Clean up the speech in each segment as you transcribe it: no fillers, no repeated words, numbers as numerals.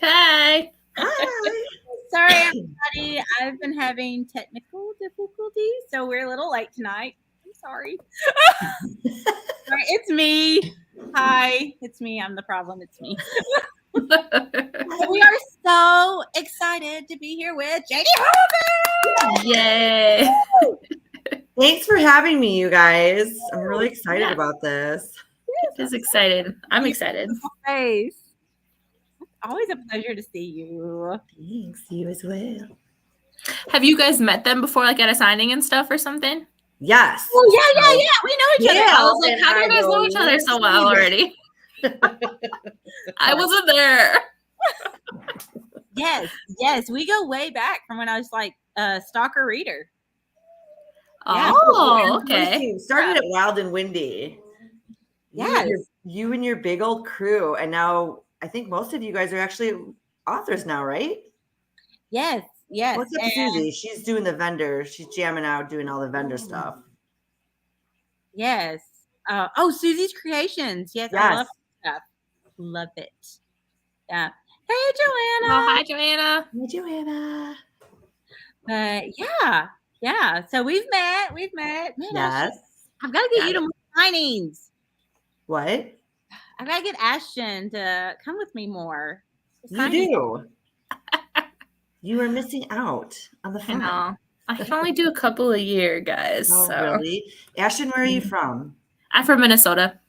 Hi. Hi. Sorry, everybody. I've been having technical difficulties, so we're a little late tonight. I'm sorry. Sorry, it's me. Hi, it's me. I'm the problem. It's me. We are so excited to be here with JD Hollyfield. Yay. Thanks for having me, you guys. I'm really excited about this. She's excited. I'm excited. Face. Always a pleasure to see you. Thanks. You as well. Have you guys met them before, like at a signing and stuff or something? Yes. Oh, yeah. We know each other. I was like, how do you guys know each other so well already? I wasn't there. Yes. We go way back from when I was like a stalker reader. Oh, okay. Started at Wild and Windy. Yes. You and your big old crew. And now I think most of you guys are actually authors now, right? Yes. What's up, Susie? She's doing the vendor. She's jamming out, doing all the vendor stuff. Yes. Susie's Creations. Yes. I love stuff. Love it. Yeah. Hey, Joanna. Oh, hi, Joanna. Hi, Joanna. Yeah. So we've met. Man, yes. I've got to get you to more signings. What? I've got to get Ashton to come with me more. You do. You are missing out on the fun. I know. I can only do a couple a year, guys. Oh, so. Really? Ashton, where are you from? I'm from Minnesota.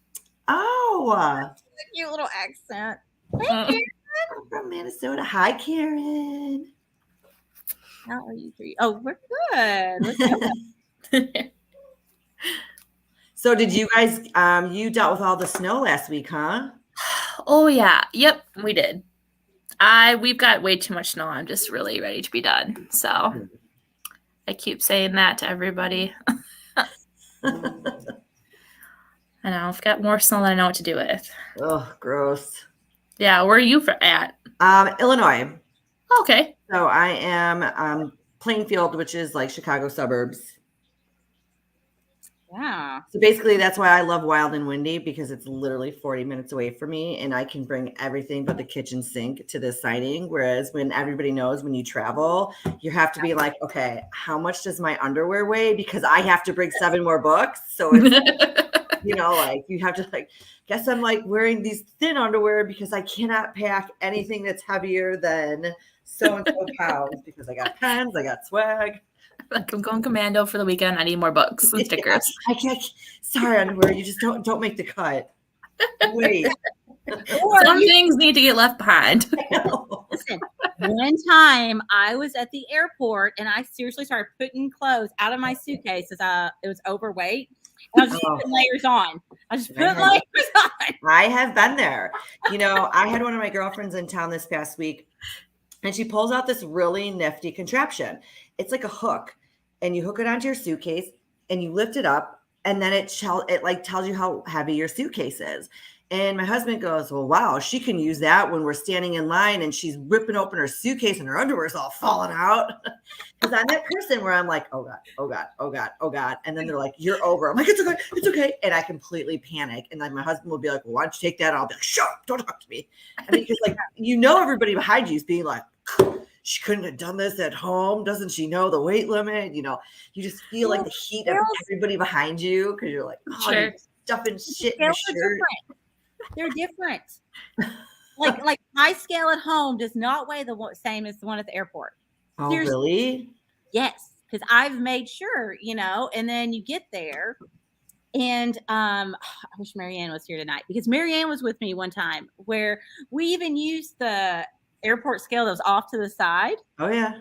Oh. Cute little accent. Hey, Karen. I'm from Minnesota. Hi, Karen. How are you three? Oh, we're good. So did you guys, you dealt with all the snow last week, huh? Oh, yeah. Yep, we did. We've got way too much snow. I'm just really ready to be done. So I keep saying that to everybody. I know. I've got more snow than I know what to do with. Oh, gross. Yeah, where are you at? Illinois. Okay. So I am Plainfield, which is like Chicago suburbs. Yeah. So basically that's why I love Wild and Windy, because it's literally 40 minutes away from me and I can bring everything but the kitchen sink to this signing. Whereas when everybody knows when you travel, you have to be like, okay, how much does my underwear weigh? Because I have to bring 7 more books. So it's, like you have to guess I'm like wearing these thin underwear because I cannot pack anything that's heavier than so-and-so pounds because I got pens, I got swag. Like I'm going commando for the weekend. I need more books and stickers. I can't. Sorry, underwear. You just don't make the cut. Wait. Some things need to get left behind. Listen, one time I was at the airport and I seriously started putting clothes out of my suitcase because it was overweight. And I was just putting layers on. I have been there. I had one of my girlfriends in town this past week, and she pulls out this really nifty contraption. It's like a hook, and you hook it onto your suitcase and you lift it up, and then it tells you how heavy your suitcase is. And my husband goes, well, wow, she can use that when we're standing in line and she's ripping open her suitcase and her underwear is all falling out. Because I'm that person where I'm like, oh God, oh God, oh God, oh God. And then they're like, you're over. I'm like, it's okay. And I completely panic. And then my husband will be like, well, why don't you take that? And I'll be like, shut up, don't talk to me. I mean, because everybody behind you is being like, she couldn't have done this at home. Doesn't she know the weight limit? You just feel like the heat of everybody behind you because you're like, oh, you're stuffing shit in your shirt. They're different. like my scale at home does not weigh the same as the one at the airport. Oh, seriously? Really? Yes, because I've made sure, and then you get there. And I wish Marianne was here tonight because Marianne was with me one time where we even used the airport scale that was off to the side. Oh, yeah.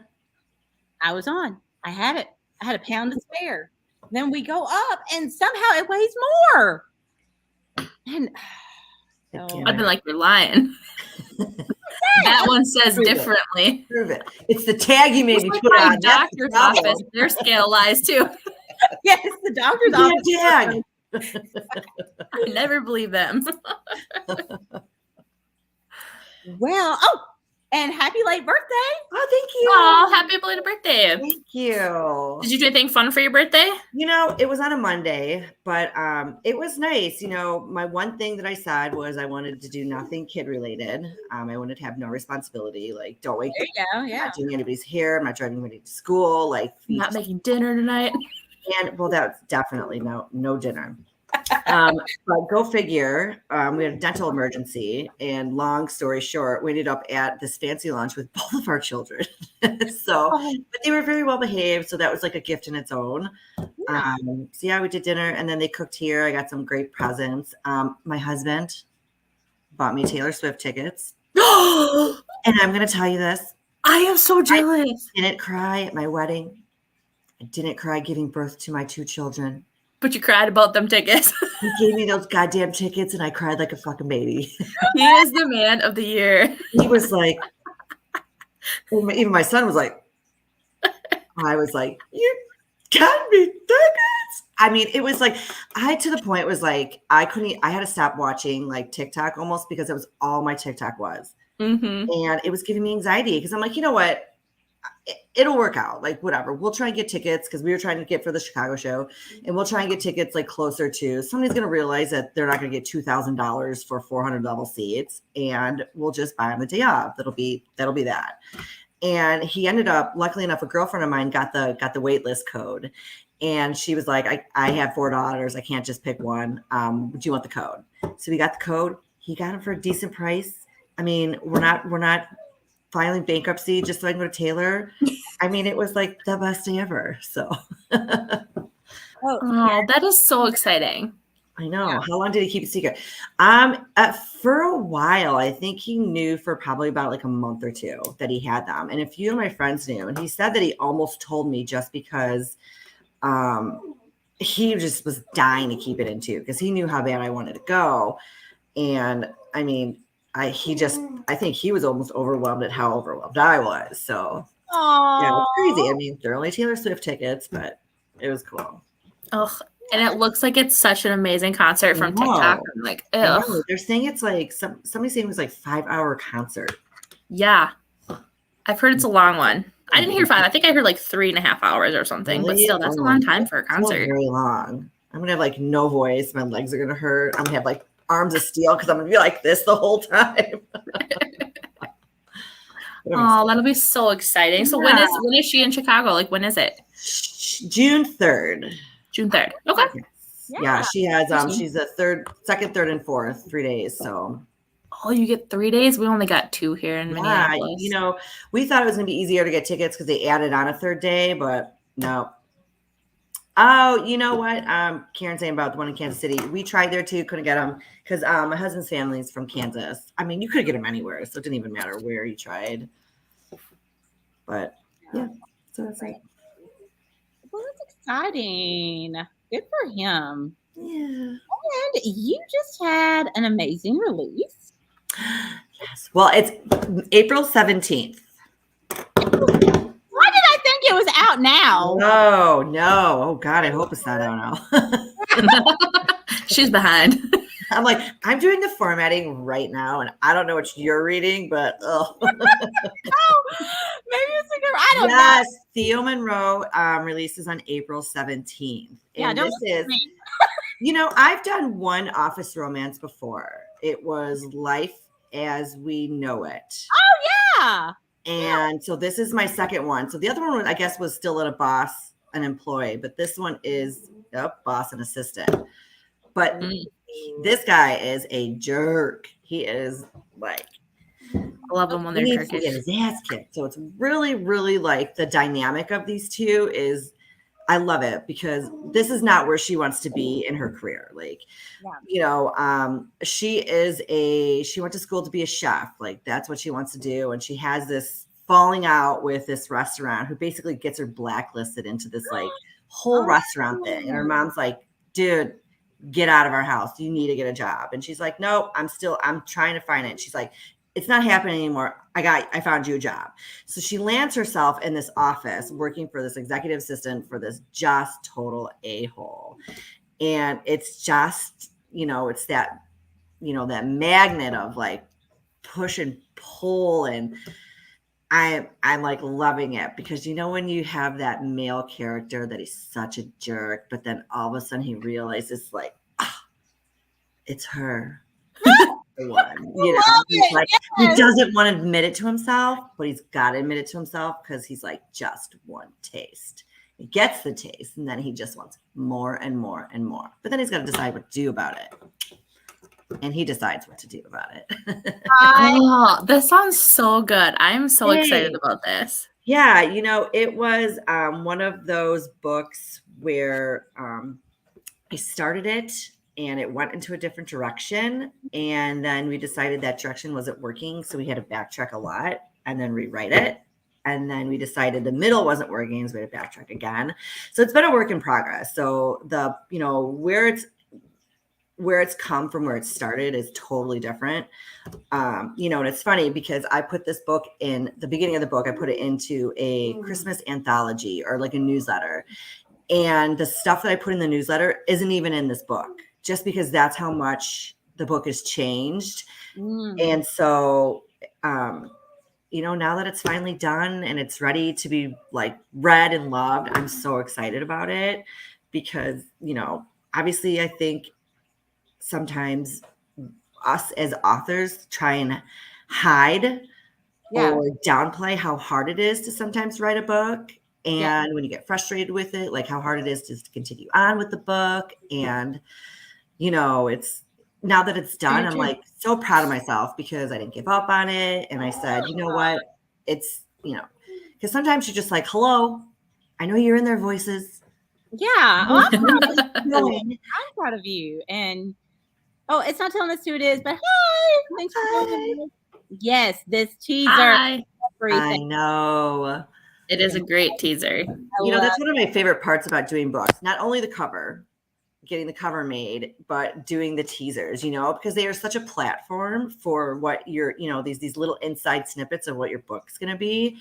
I was on. I had it. I had a pound to spare. Then we go up and somehow it weighs more. And I've been like, you're lying. That one says differently. Prove it. It's the tag you made me put on. Doctor's office, their scale lies too. Yes, the doctor's office. Tag. I never believe them. Well, And happy late birthday. Oh, thank you. Oh, happy belated birthday. Thank you. Did you do anything fun for your birthday? It was on a Monday, but it was nice. My one thing that I said was I wanted to do nothing kid related. I wanted to have no responsibility. Like, don't wake up. I'm not doing anybody's hair. I'm not driving anybody to school. Like, not making dinner tonight. And well, that's definitely no dinner. But go figure. We had a dental emergency, and long story short, we ended up at this fancy lunch with both of our children. But they were very well behaved, so that was like a gift in its own. Yeah. We did dinner, and then they cooked here. I got some great presents. My husband bought me Taylor Swift tickets, and I'm going to tell you this: I am so jealous. I didn't cry at my wedding. I didn't cry giving birth to my 2 children. But you cried about them tickets. He gave me those goddamn tickets, and I cried like a fucking baby. He is the man of the year. He was like, even my son was like, I was like, you got me tickets. I mean, it was like, to the point was like, I had to stop watching like TikTok almost because it was all my TikTok was. Mm-hmm. And it was giving me anxiety because I'm like, you know what? It'll work out. Like, whatever. We'll try and get tickets because we were trying to get for the Chicago show, and we'll try and get tickets like closer to. Somebody's going to realize that they're not going to get $2,000 for 400 level seats, and we'll just buy them the day off. That'll be that. And he ended up, luckily enough, a girlfriend of mine got the wait list code, and she was like, I have 4 daughters. I can't just pick one. Do you want the code? So we got the code. He got it for a decent price. I mean, we're not filing bankruptcy just so I can go to Taylor. I mean, it was like the best day ever. So that is so exciting. I know. Yeah. How long did he keep it secret? For a while. I think he knew for probably about like a month or 2 that he had them. And a few of my friends knew. And he said that he almost told me just because he just was dying to keep it in too, because he knew how bad I wanted to go. And I mean, I think he was almost overwhelmed at how overwhelmed I was. So yeah, it was crazy. I mean, they're only Taylor Swift tickets, but it was cool. Oh, and it looks like it's such an amazing concert from TikTok. I'm like, ugh. They're saying it's like somebody's saying it was like 5-hour concert. Yeah, I've heard it's a long one. I didn't hear 5. I think I heard like 3.5 hours or something. Really? But still, that's a long time for a concert. Very long. I'm gonna have like no voice. My legs are gonna hurt. I'm gonna have like arms of steel because I'm gonna be like this the whole time. Oh, that'll be so exciting. So when is she in Chicago? Like, when is it? June 3rd. June 3rd. Okay. Yeah, she has she's the 2nd, 3rd, and 4th, 3 days. So you get 3 days? We only got 2 here in Minneapolis. We thought it was gonna be easier to get tickets because they added on a 3rd day, but no. Oh, you know what? Karen's saying about the one in Kansas City. We tried there too, couldn't get them because my husband's family is from Kansas. I mean, you could get them anywhere, so it didn't even matter where you tried. But yeah, so that's right. Well, that's exciting. Good for him. Yeah. And you just had an amazing release. Yes. Well, it's April 17th. Why did I think it was out now? No. Oh, God, I hope it's not out now. She's behind. I'm like, I'm doing the formatting right now, and I don't know what you're reading, but maybe it's like I don't know. Yes, Theo Monroe releases on April 17th. Yeah, and this is, I've done one office romance before. It was Life as We Know It. Oh, yeah. And so this is my second one. So the other one, I guess, was still at a boss, an employee, but this one is a boss and assistant. But this guy is a jerk. He is like, I love them when they're jerkish. He needs to get his ass kicked. So it's really, really like the dynamic of these two is, I love it because this is not where she wants to be in her career. Like, she went to school to be a chef. Like that's what she wants to do. And she has this falling out with this restaurant who basically gets her blacklisted into this like whole restaurant thing. And her mom's like, dude, get out of our house. You need to get a job. And she's like, no, I'm trying to find it. She's like, it's not happening anymore. I found you a job. So she lands herself in this office working for this executive assistant for this just total a-hole. And it's just, it's that, that magnet of like push and pull, and I'm like loving it because when you have that male character that he's such a jerk, but then all of a sudden he realizes like, it's her. The one, he's like, he doesn't want to admit it to himself, but he's got to admit it to himself because he's like, just one taste. He gets the taste, and then he just wants more and more and more. But then he's got to decide what to do about it. And he decides what to do about it. Oh, this sounds so good. I'm so excited about this. Yeah, it was one of those books where I started it and it went into a different direction. And then we decided that direction wasn't working. So we had to backtrack a lot and then rewrite it. And then we decided the middle wasn't working, so we had to backtrack again. So it's been a work in progress. So the, where it's come from where it started is totally different. And it's funny because I put this book in the beginning of the book, I put it into a Christmas anthology or like a newsletter. And the stuff that I put in the newsletter isn't even in this book, just because that's how much the book has changed. And so, now that it's finally done and it's ready to be like read and loved, I'm so excited about it because, obviously I think sometimes us as authors try and hide or downplay how hard it is to sometimes write a book. And when you get frustrated with it, like how hard it is to continue on with the book. And, it's now that it's done, I'm like so proud of myself because I didn't give up on it. And I said, you know what? It's, because sometimes you're just like, hello, I know you're in their voices. Yeah. Oh, I'm proud of you. And it's not telling us who it is, but hi. Thanks for joining us. Yes, this teaser. Hi. I know. It is a great teaser. That's one of my favorite parts about doing books. Not only the cover, getting the cover made, but doing the teasers, because they are such a platform for what your, these little inside snippets of what your book's going to be.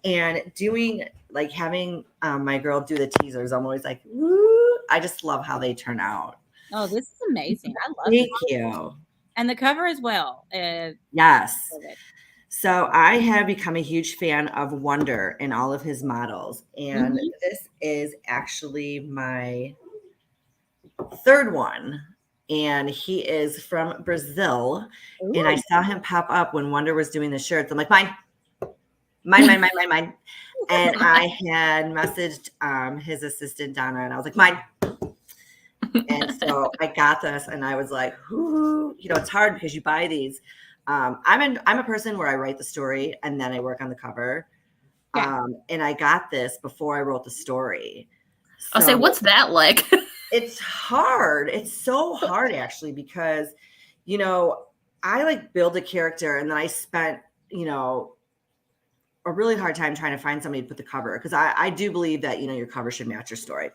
And doing, like having my girl do the teasers, I'm always like, woo, I just love how they turn out. Oh, this is amazing. I love it. Thank you. And the cover as well. Yes. So I have become a huge fan of Wonder and all of his models. And this is actually my third one. And he is from Brazil. Ooh. And I saw him pop up when Wonder was doing the shirts. I'm like, mine. And I had messaged his assistant, Donna, and I was like, mine. And so I got this and I was like, ooh, it's hard because you buy these. I'm a person where I write the story and then I work on the cover. Yeah. And I got this before I wrote the story. So I'll say, what's that like? It's hard. It's so hard actually, because, I like build a character and then I spent, a really hard time trying to find somebody to put the cover. Cause I do believe that, your cover should match your story.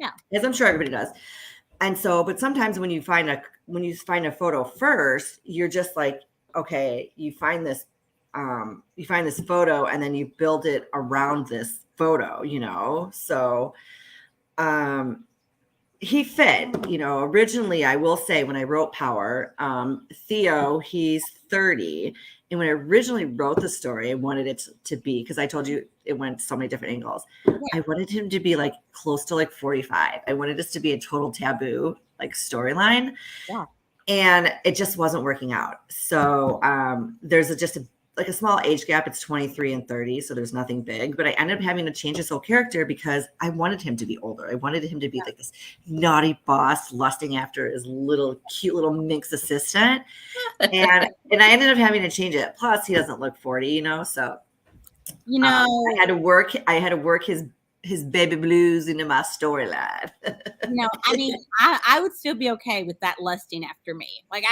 Yeah. As I'm sure everybody does. And so, but sometimes when you find a photo first, you're just like, okay, you find this photo and then you build it around this photo, so, he fit, originally, I will say when I wrote Power, Theo, he's 30. And when I originally wrote the story, I wanted it to be, because I told you it went so many different angles. Yeah. I wanted him to be like close to like 45. I wanted this to be a total taboo, like storyline. Yeah. And it just wasn't working out. So there's just a small age gap. It's 23 and 30. So there's nothing big, but I ended up having to change his whole character because I wanted him to be older. I wanted him to be like this naughty boss lusting after his cute little minx assistant. And I ended up having to change it. Plus he doesn't look 40, so, I had to work his baby blues into my storyline. I mean, I would still be okay with that lusting after me. Like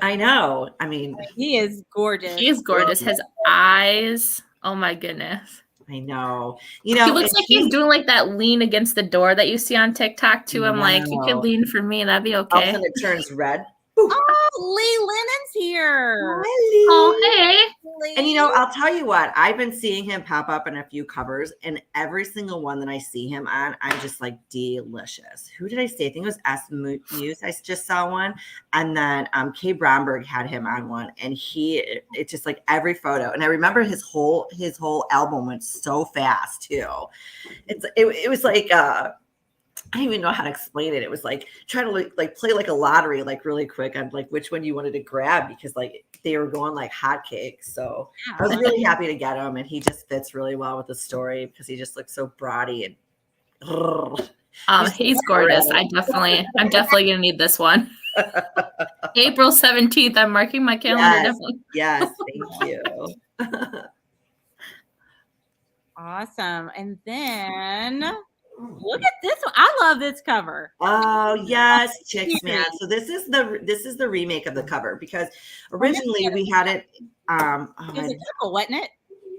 I know. I mean, he is gorgeous. He is gorgeous. His eyes. Oh my goodness. I know. He looks like he's doing like that lean against the door that you see on TikTok too. I'm like, you could lean for me. That'd be okay. All of a sudden it turns red. Oh, Lee Lennon's here. Hi, Lee. Oh, hey. And, I'll tell you what, I've been seeing him pop up in a few covers, and every single one that I see him on, I'm just like, delicious. Who did I see? I think it was S. Muse. I just saw one. And then Kay Bromberg had him on one, and it's just like every photo. And I remember his whole album went so fast too. It was like, I don't even know how to explain it. It was like trying to like play like a lottery, like really quick on like which one you wanted to grab, because like they were going like hotcakes. So I was really happy to get him, and he just fits really well with the story because he just looks so broady and he's gorgeous. I'm definitely gonna need this one. April 17th. I'm marking my calendar. Yes, thank you. Awesome. And then look at this one. I love this cover. Oh yes, Chicks Man. So this is the remake of the cover, because originally we had it. It was a couple, wasn't it?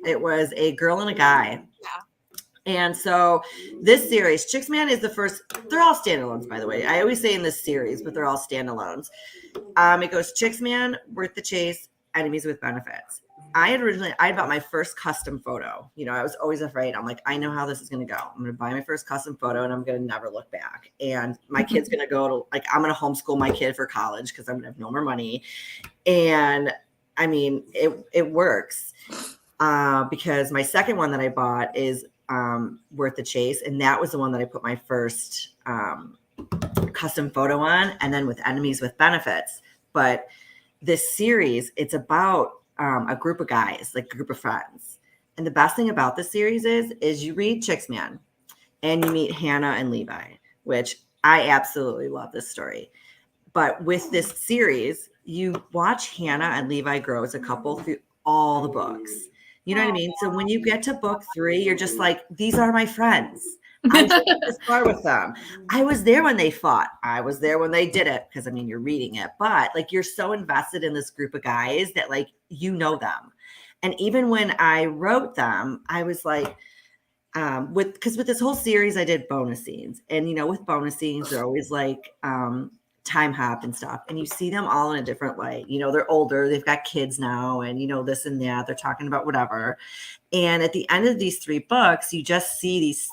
It was a girl and a guy. Yeah. And so this series, Chicks Man, is the first. They're all standalones, by the way. I always say in this series, but they're all standalones. It goes Chicks Man, Worth the Chase, Enemies with Benefits. I bought my first custom photo. I was always afraid. I'm like, I know how this is going to go. I'm going to buy my first custom photo, and I'm going to never look back. And my kid's going to go to, like, I'm going to homeschool my kid for college because I'm going to have no more money. And I mean, it works because my second one that I bought is Worth the Chase. And that was the one that I put my first custom photo on, and then with Enemies with Benefits. But this series, it's about a group of guys, like a group of friends. And the best thing about this series is you read Chicks Man and you meet Hannah and Levi, which I absolutely love this story. But with this series, you watch Hannah and Levi grow as a couple through all the books. You know what I mean? So when you get to book 3, you're just like, these are my friends. I went this far with them. I was there when they fought. I was there when they did it, because I mean, you're reading it, but like you're so invested in this group of guys that like them. And even when I wrote them, I was like, with this whole series, I did bonus scenes, and with bonus scenes, they're always like time hop and stuff, and you see them all in a different light. They're older, they've got kids now, and this and that. They're talking about whatever. And at the end of these 3 books, you just see these.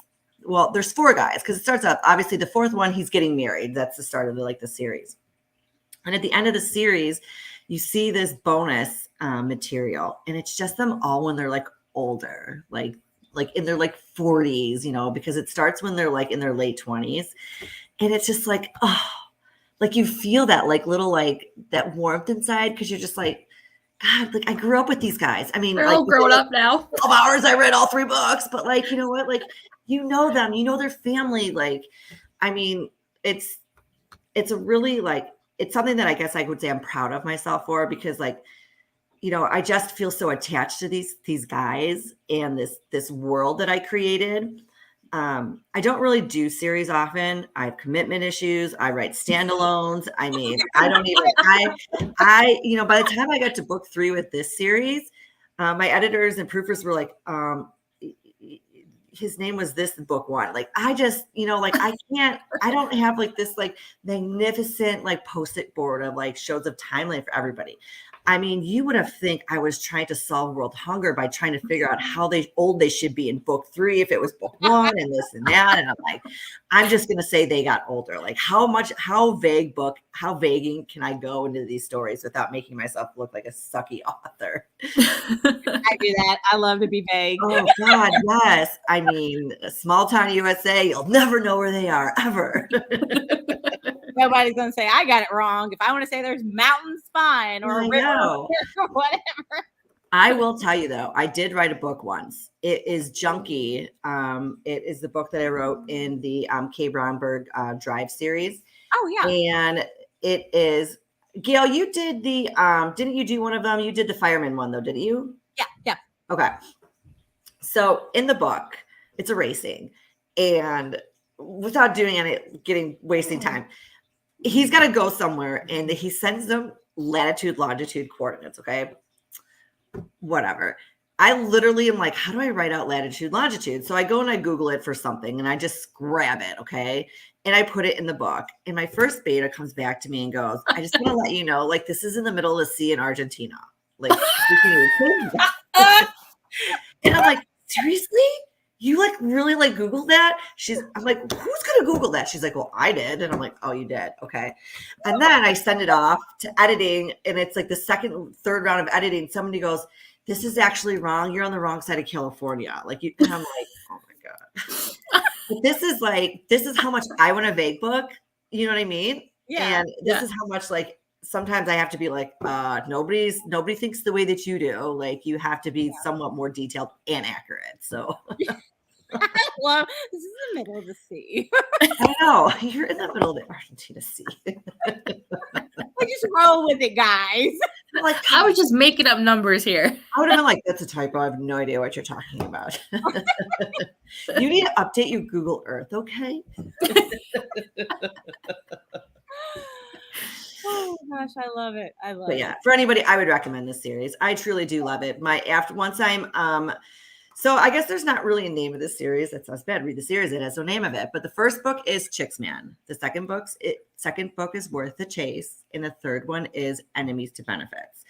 Well, there's 4 guys, because it starts up, obviously the 4th one, he's getting married. That's the start of the series. And at the end of the series, you see this bonus material, and it's just them all when they're like older, like in their like 40s, because it starts when they're like in their late 20s. And it's just like, oh, like you feel that like little, like that warmth inside, because you're just like, God, like I grew up with these guys. I mean, they're like, all grown up now. 12 hours, I read all 3 books, but like, you know what? Like, them, their family. Like, I mean, it's a really like, it's something that I guess I would say I'm proud of myself for, because like, I just feel so attached to these guys and this world that I created. I don't really do series often. I have commitment issues. I write standalones. I mean, I don't even, by the time I got to book 3 with this series, my editors and proofers were like, his name was this book 1. Like, I just, I don't have like this like magnificent like post-it board of like shows of timeline for everybody. I mean, you would have think I was trying to solve world hunger by trying to figure out how old they should be in book 3 if it was book 1 and this and that. And I'm like, I'm just going to say they got older. Like how vague can I go into these stories without making myself look like a sucky author? I do that. I love to be vague. Oh God, yes. I mean, a small town USA, you'll never know where they are ever. Nobody's going to say I got it wrong. If I want to say there's mountain spine or a river or whatever. I will tell you though, I did write a book once. It is Junkie. It is the book that I wrote in the Kay Bromberg Drive series. Oh yeah. And it is, Gail, you did the didn't you do one of them? You did the fireman one though, didn't you? Yeah. Okay. So in the book, it's a racing, and without wasting time, he's got to go somewhere, and he sends them latitude, longitude coordinates. Okay. Whatever. I literally am like, how do I write out latitude, longitude? So I go and I Google it for something, and I just grab it. Okay. And I put it in the book, and my first beta comes back to me and goes, I just want to let you know, like, this is in the middle of the sea in Argentina. Like, And I'm like, seriously? You like really like Googled that? I'm like, who's gonna Google that? She's like, well, I did. And I'm like, oh, you did? Okay. And then I send it off to editing, and it's like the third round of editing. Somebody goes, this is actually wrong. You're on the wrong side of California. Like you, and I'm like, oh my God. But this is how much I want a vague book. You know what I mean? Yeah. And this is how much like sometimes I have to be like, nobody thinks the way that you do. Like you have to be somewhat more detailed and accurate. So Well, this is the middle of the sea. I know you're in the middle of the Argentina Sea. I just roll with it, guys. Like I was just making up numbers here. I would have been like, that's a typo. I have no idea what you're talking about. You need to update your Google Earth, okay? Oh gosh, I love it. I love But yeah, for anybody, I would recommend this series. I truly do love it. So I guess there's not really a name of this series. That sounds bad. Read the series. It has no name of it. But the first book is Chicks Man. The second book is Worth the Chase. And the third one is Enemies to Benefits.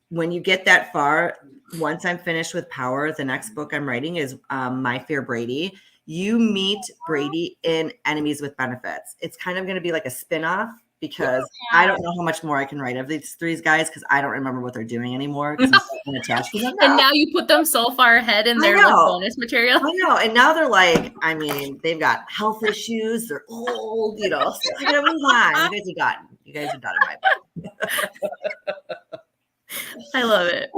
When you get that far, once I'm finished with Power, the next book I'm writing is My Fair Brady. You meet Brady in Enemies with Benefits. It's kind of going to be like a spinoff because I don't know how much more I can write of these three guys because I don't remember what they're doing anymore because I'm attached to them now. And now you put them so far ahead in their like, bonus material. I know. And now they're like, I mean, they've got health issues. They're old, you know. So they're going to move on. You guys are done in my book. I love it.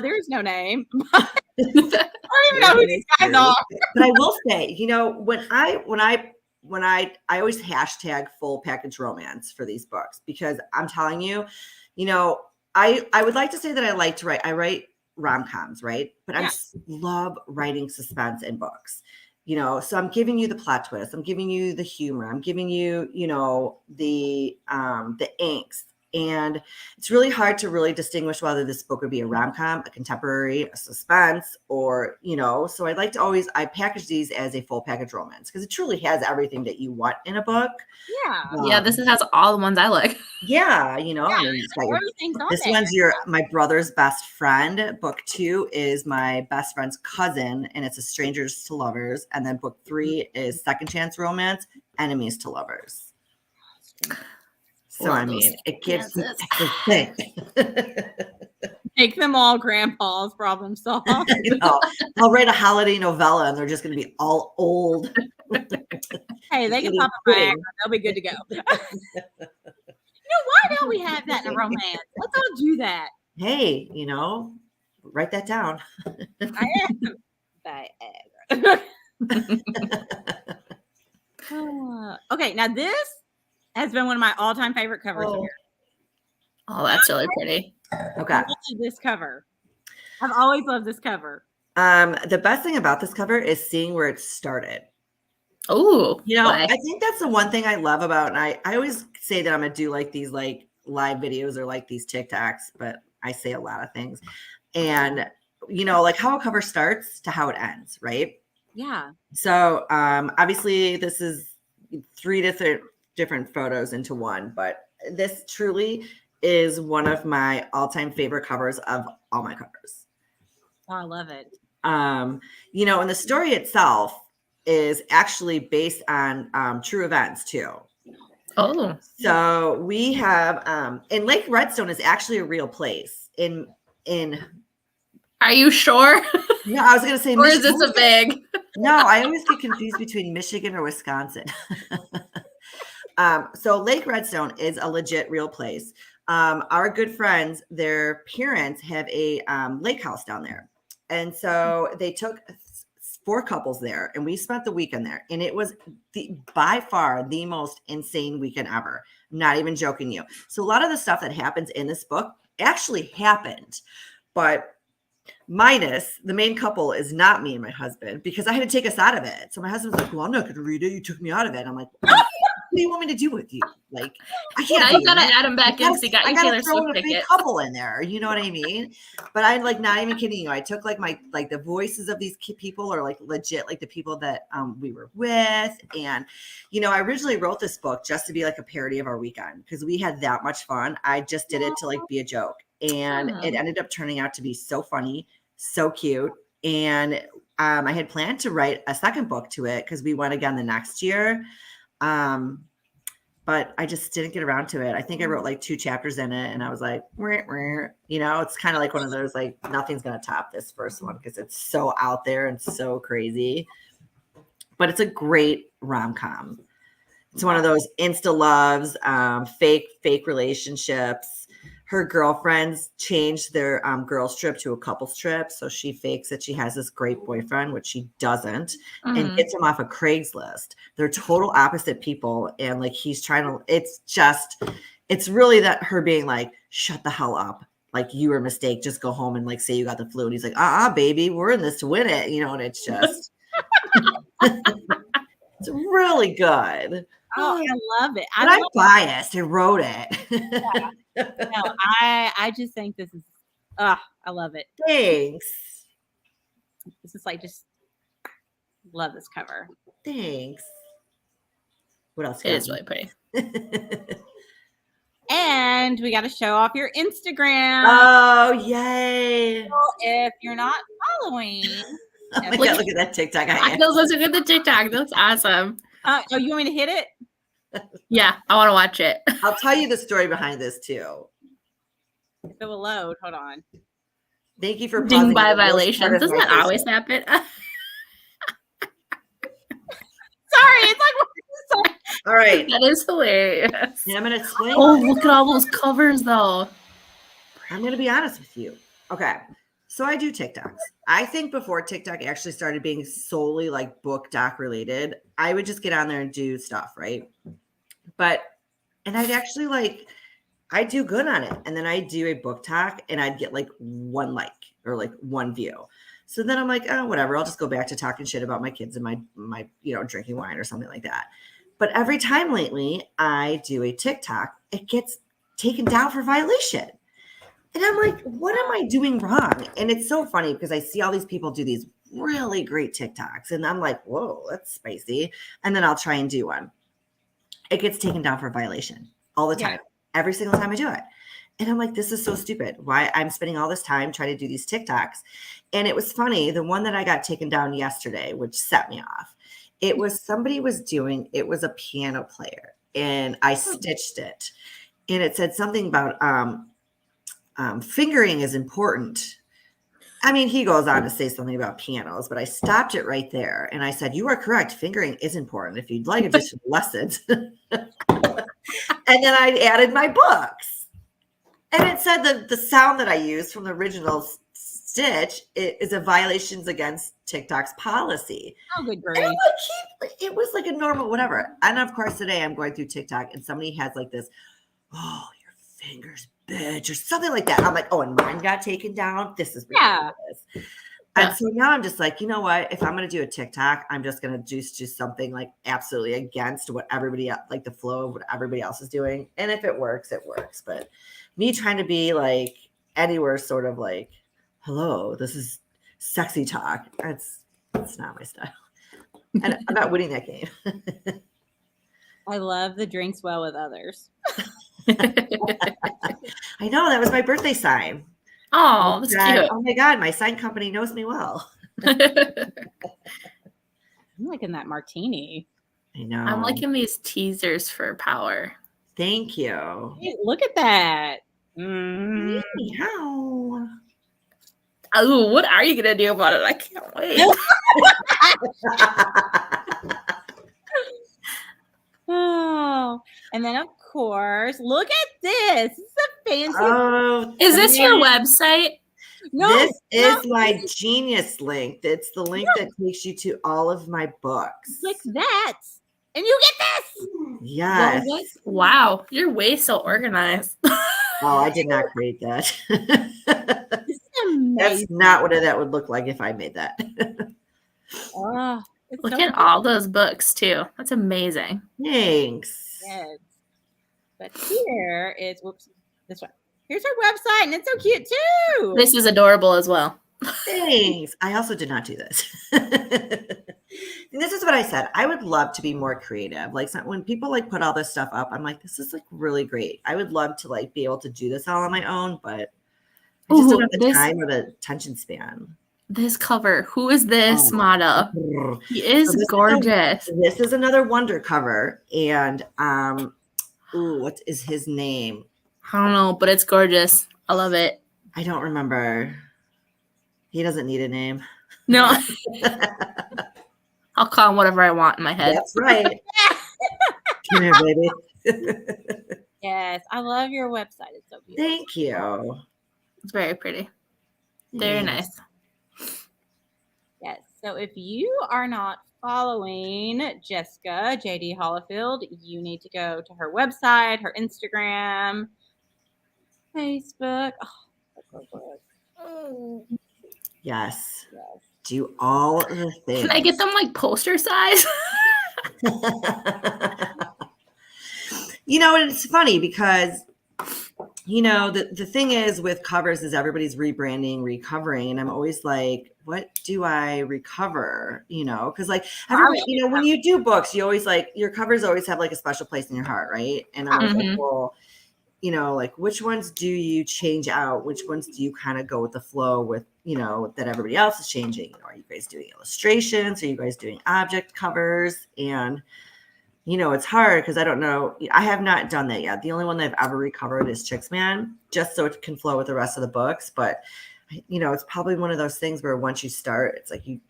There's no name. I don't even know who these guys are. But I will say, you know, when I always hashtag full package romance for these books because I'm telling you, you know, I would like to say that I like to write. I write rom-coms, right? But I love writing suspense in books. You know, so I'm giving you the plot twist. I'm giving you the humor. I'm giving you, you know, the angst. And it's really hard to really distinguish whether this book would be a rom-com, a contemporary, a suspense, or, you know, so I package these as a full package romance because it truly has everything that you want in a book. Yeah. This has all the ones I like. Yeah. You know, this one's my brother's best friend. Book 2 is my best friend's cousin, and it's a Strangers to Lovers. And then book 3 is Second Chance Romance, Enemies to Lovers. So, I mean, it gives me everything. Make them all grandpa's problem solved. You know, I'll write a holiday novella and they're just going to be all old. Hey, they can pop a bag. They'll be good to go. You know, why don't we have that in a romance? Let's all do that. Hey, you know, write that down. I am. Okay, now this has been one of my all-time favorite covers here. Oh, that's really pretty. Okay. I love this cover. I've always loved this cover. The best thing about this cover is seeing where it started. Oh, you know, I think that's the one thing I love about, and I always say that I'm going to do like these like live videos or like these TikToks, but I say a lot of things. And, you know, like how a cover starts to how it ends, right? Yeah. So obviously this is 3 different photos into one, but this truly is one of my all-time favorite covers of all my covers. Oh, I love it. You know, and the story itself is actually based on true events too. Oh, so we have and Lake Redstone is actually a real place in Are you sure? No, I was gonna say, or is this a big? No, I always get confused between Michigan or Wisconsin. So Lake Redstone is a legit real place. Our good friends, their parents have a lake house down there. And so they took 4 couples there and we spent the weekend there. And it was by far the most insane weekend ever. I'm not even joking you. So a lot of the stuff that happens in this book actually happened, but minus the main couple is not me and my husband because I had to take us out of it. So my husband's like, well, I'm not going to read it. You took me out of it. I'm like, do you want me to do with you? Like, I Now can't. you gotta add him back in because he got I you gotta Taylor throw in Swift a big ticket. couple in there. You know what I mean? But I'm like not even kidding you. I took like the voices of these people are like legit, like the people that we were with, and I originally wrote this book just to be like a parody of our weekend because we had that much fun. I just did it to like be a joke, and it ended up turning out to be so funny, so cute, and I had planned to write a second book to it because we went again the next year. But I just didn't get around to it. I think I wrote like 2 chapters in it and I was like, it's kind of like one of those, like nothing's going to top this first one because it's so out there and so crazy, but it's a great rom-com. It's one of those insta loves, fake relationships. Her girlfriends changed their girls trip to a couples trip. So she fakes that she has this great boyfriend, which she doesn't, and gets him off of Craigslist. They're total opposite people. And like, he's trying to, it's really that her being like, shut the hell up. Like, you were a mistake. Just go home and like say you got the flu. And he's like, baby, we're in this to win it. And it's just, it's really good. Oh, I love it. I'm biased. I wrote it. Yeah. No, I just think this is, I love it. Thanks. This is like, just love this cover. Thanks. What else? It is really pretty. And we got to show off your Instagram. Oh, yay. So if you're not following. Oh my God, look at that TikTok. Those are good, the TikTok. That's awesome. You want me to hit it? Yeah, I want to watch it. I'll tell you the story behind this too. If it will load, hold on. Thank you for ding by violations. Doesn't that always happen? Sorry, it's like all right. That is hilarious. And I'm gonna explain. Oh, look at all those covers though. I'm gonna be honest with you. Okay. So I do TikToks. I think before TikTok actually started being solely like book doc related, I would just get on there and do stuff, right? And I'd actually I'd do good on it. And then I'd do a book talk and I'd get like 1 like or like 1 view. So then I'm like, oh, whatever. I'll just go back to talking shit about my kids and my drinking wine or something like that. But every time lately I do a TikTok, it gets taken down for violation. And I'm like, what am I doing wrong? And it's so funny because I see all these people do these really great TikToks. And I'm like, whoa, that's spicy. And then I'll try and do one. It gets taken down for violation all the time. Yeah. Every single time I do it. And I'm like, this is so stupid. Why I'm spending all this time trying to do these TikToks. And it was funny. The one that I got taken down yesterday, which set me off, it was it was a piano player. And I stitched it. And it said something about fingering is important. I mean, he goes on to say something about pianos, but I stopped it right there. And I said, you are correct. Fingering is important. If you'd like additional lessons. And then I added my books. And it said the sound that I used from the original stitch is a violations against TikTok's policy. Oh, good grief. It was like a normal whatever. And of course, today I'm going through TikTok and somebody has like this, oh, your fingers, bitch, or something like that. I'm like, oh, and mine got taken down. This is ridiculous. Yeah. And so now I'm just like, you know what? If I'm going to do a TikTok, I'm just going to do something like absolutely against what everybody else, like the flow of what everybody else is doing. And if it works, it works. But me trying to be like anywhere sort of like, hello, this is sexy talk. That's not my style. And I'm not winning that game. I love the drinks well with others. I know, that was my birthday sign. Oh, that's cute. Oh my God, my sign company knows me well. I'm liking that martini. I know. I'm liking these teasers for Power. Thank you. Hey, look at that. Meow. Oh, what are you going to do about it? I can't wait. Oh, and then of course, look at this. This is a fancy. Oh, is this your website? No, this is my Genius link. It's the link that takes you to all of my books. Click that, and you get this. Yes. Wow, you're way so organized. Oh, I did not create that. This is amazing. That's not what that would look like if I made that. Oh, look at all those books too. That's amazing. Thanks. Yes. But here is, whoops, this one. Here's her website, and it's so cute too. This is adorable as well. Thanks. I also did not do this. And this is what I said. I would love to be more creative. Like when people like put all this stuff up, I'm like, this is like really great. I would love to like be able to do this all on my own, but I just don't have the time or the attention span. This cover. Who is this model? He is gorgeous. This is another Wonder cover. And what is his name? I don't know, but it's gorgeous. I love it. I don't remember. He doesn't need a name. No. I'll call him whatever I want in my head. That's right. Come here, baby. Yes, I love your website. It's so beautiful. Thank you. It's very pretty. Very nice. Yes. So if you are not following Jessica, JD Hollyfield, you need to go to her website, her Instagram, Facebook. Yes. Do all the things. Can I get them like poster size? You know, and it's funny because, you know, the thing is with covers is everybody's rebranding, recovering. And I'm always like, what do I recover? You know, because like everybody, you know, when you do books, you always like your covers always have like a special place in your heart, right? And I'm like, well, you know, like which ones do you change out? Which ones do you kind of go with the flow with, you know, that everybody else is changing? You know, are you guys doing illustrations? Are you guys doing object covers? And, you know, it's hard because I don't know. I have not done that yet. The only one that I've ever recovered is Chicks Man, just so it can flow with the rest of the books. But, you know, it's probably one of those things where once you start, it's like you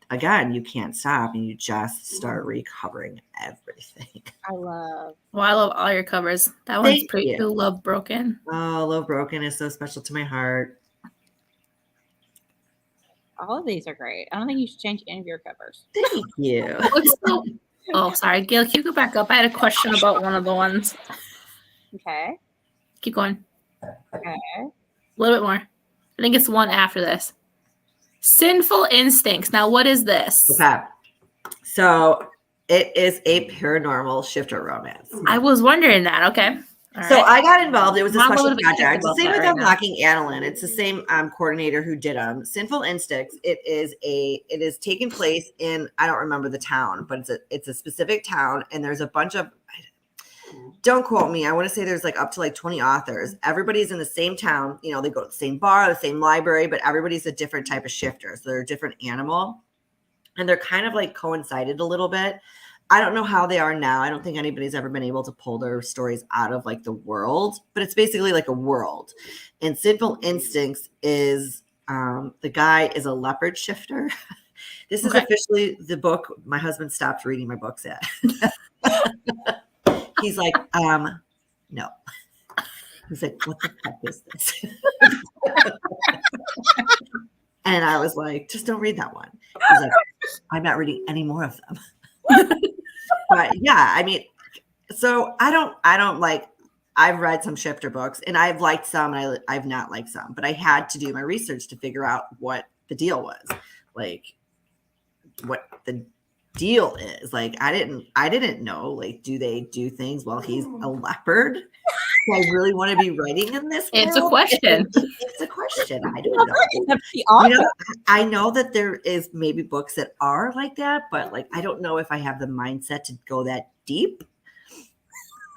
can't stop and you just start recovering everything. I love all your covers. That one's pretty cool. Love Broken. Oh, Love Broken is so special to my heart. all of these are great. I don't think you should change any of your covers. Thank you. Oh, sorry. Gail, can you go back up? I had a question about one of the ones. Okay. Keep going. Okay. A little bit more. I think it's one after this. Sinful Instincts. Now, what is this? Okay. So it is a paranormal shifter romance. I was wondering that. Okay. So I got involved. It was a special project. The same with Unlocking Adeline. It's the same coordinator who did them. Sinful Instincts. It is taking place in, I don't remember the town, but it's a specific town, and there's a bunch of, don't quote me, I want to say there's like up to like 20 authors. Everybody's in the same town. You know, they go to the same bar, the same library, but everybody's a different type of shifter. So they're a different animal, and they're kind of like coincided a little bit. I don't know how they are now. I don't think anybody's ever been able to pull their stories out of like the world, but it's basically like a world. And Sinful Instincts is the guy is a leopard shifter. This is officially the book my husband stopped reading my books at. He's like, no. He's like, what the heck is this? And I was like, just don't read that one. He's like, I'm not reading any more of them. But yeah, I mean, so I don't like, I've read some shifter books and I've liked some and I've not liked some, but I had to do my research to figure out what the deal was, like what the deal is. Like, I didn't know, like, do they do things while he's a leopard? Do I really want to be writing in this world? It's a question. It's a question. I don't know. You know, I know that there is maybe books that are like that, but like, I don't know if I have the mindset to go that deep.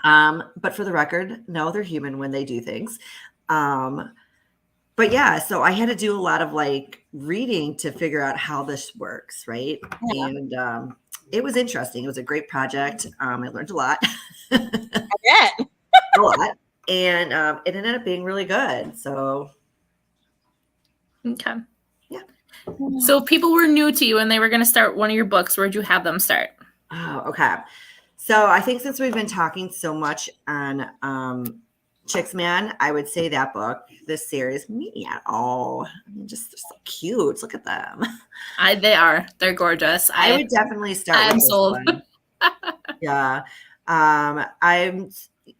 But for the record, no, they're human when they do things. But yeah, so I had to do a lot of like reading to figure out how this works, right? Yeah. And it was interesting. It was a great project. I learned a lot. I bet. A lot. And it ended up being really good. So okay. Yeah. So people were new to you and they were going to start one of your books. Where'd you have them start? Oh, okay. So I think since we've been talking so much on Chicks Man, I would say that book, this series, me at all. I mean, just they're so cute. Look at them. They're gorgeous. I would definitely start. I'm with this sold. one. Yeah. I'm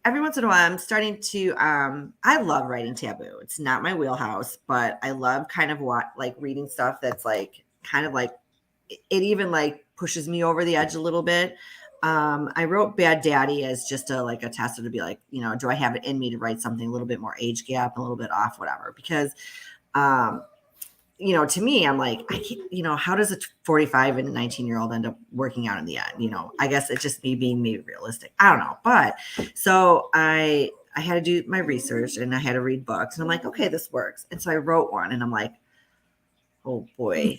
every once in a while I'm starting to I love writing taboo. It's not my wheelhouse, but I love kind of like reading stuff that's like kind of like it even like pushes me over the edge a little bit. I wrote Bad Daddy as just a tester to be like, do I have it in me to write something a little bit more age gap, a little bit off, whatever, because to me, I'm like, I can't, how does a 45 and a 19-year-old end up working out in the end? I guess it's just me being maybe realistic. I don't know. But so I had to do my research and I had to read books and I'm like, okay, this works. And so I wrote one and I'm like, oh boy.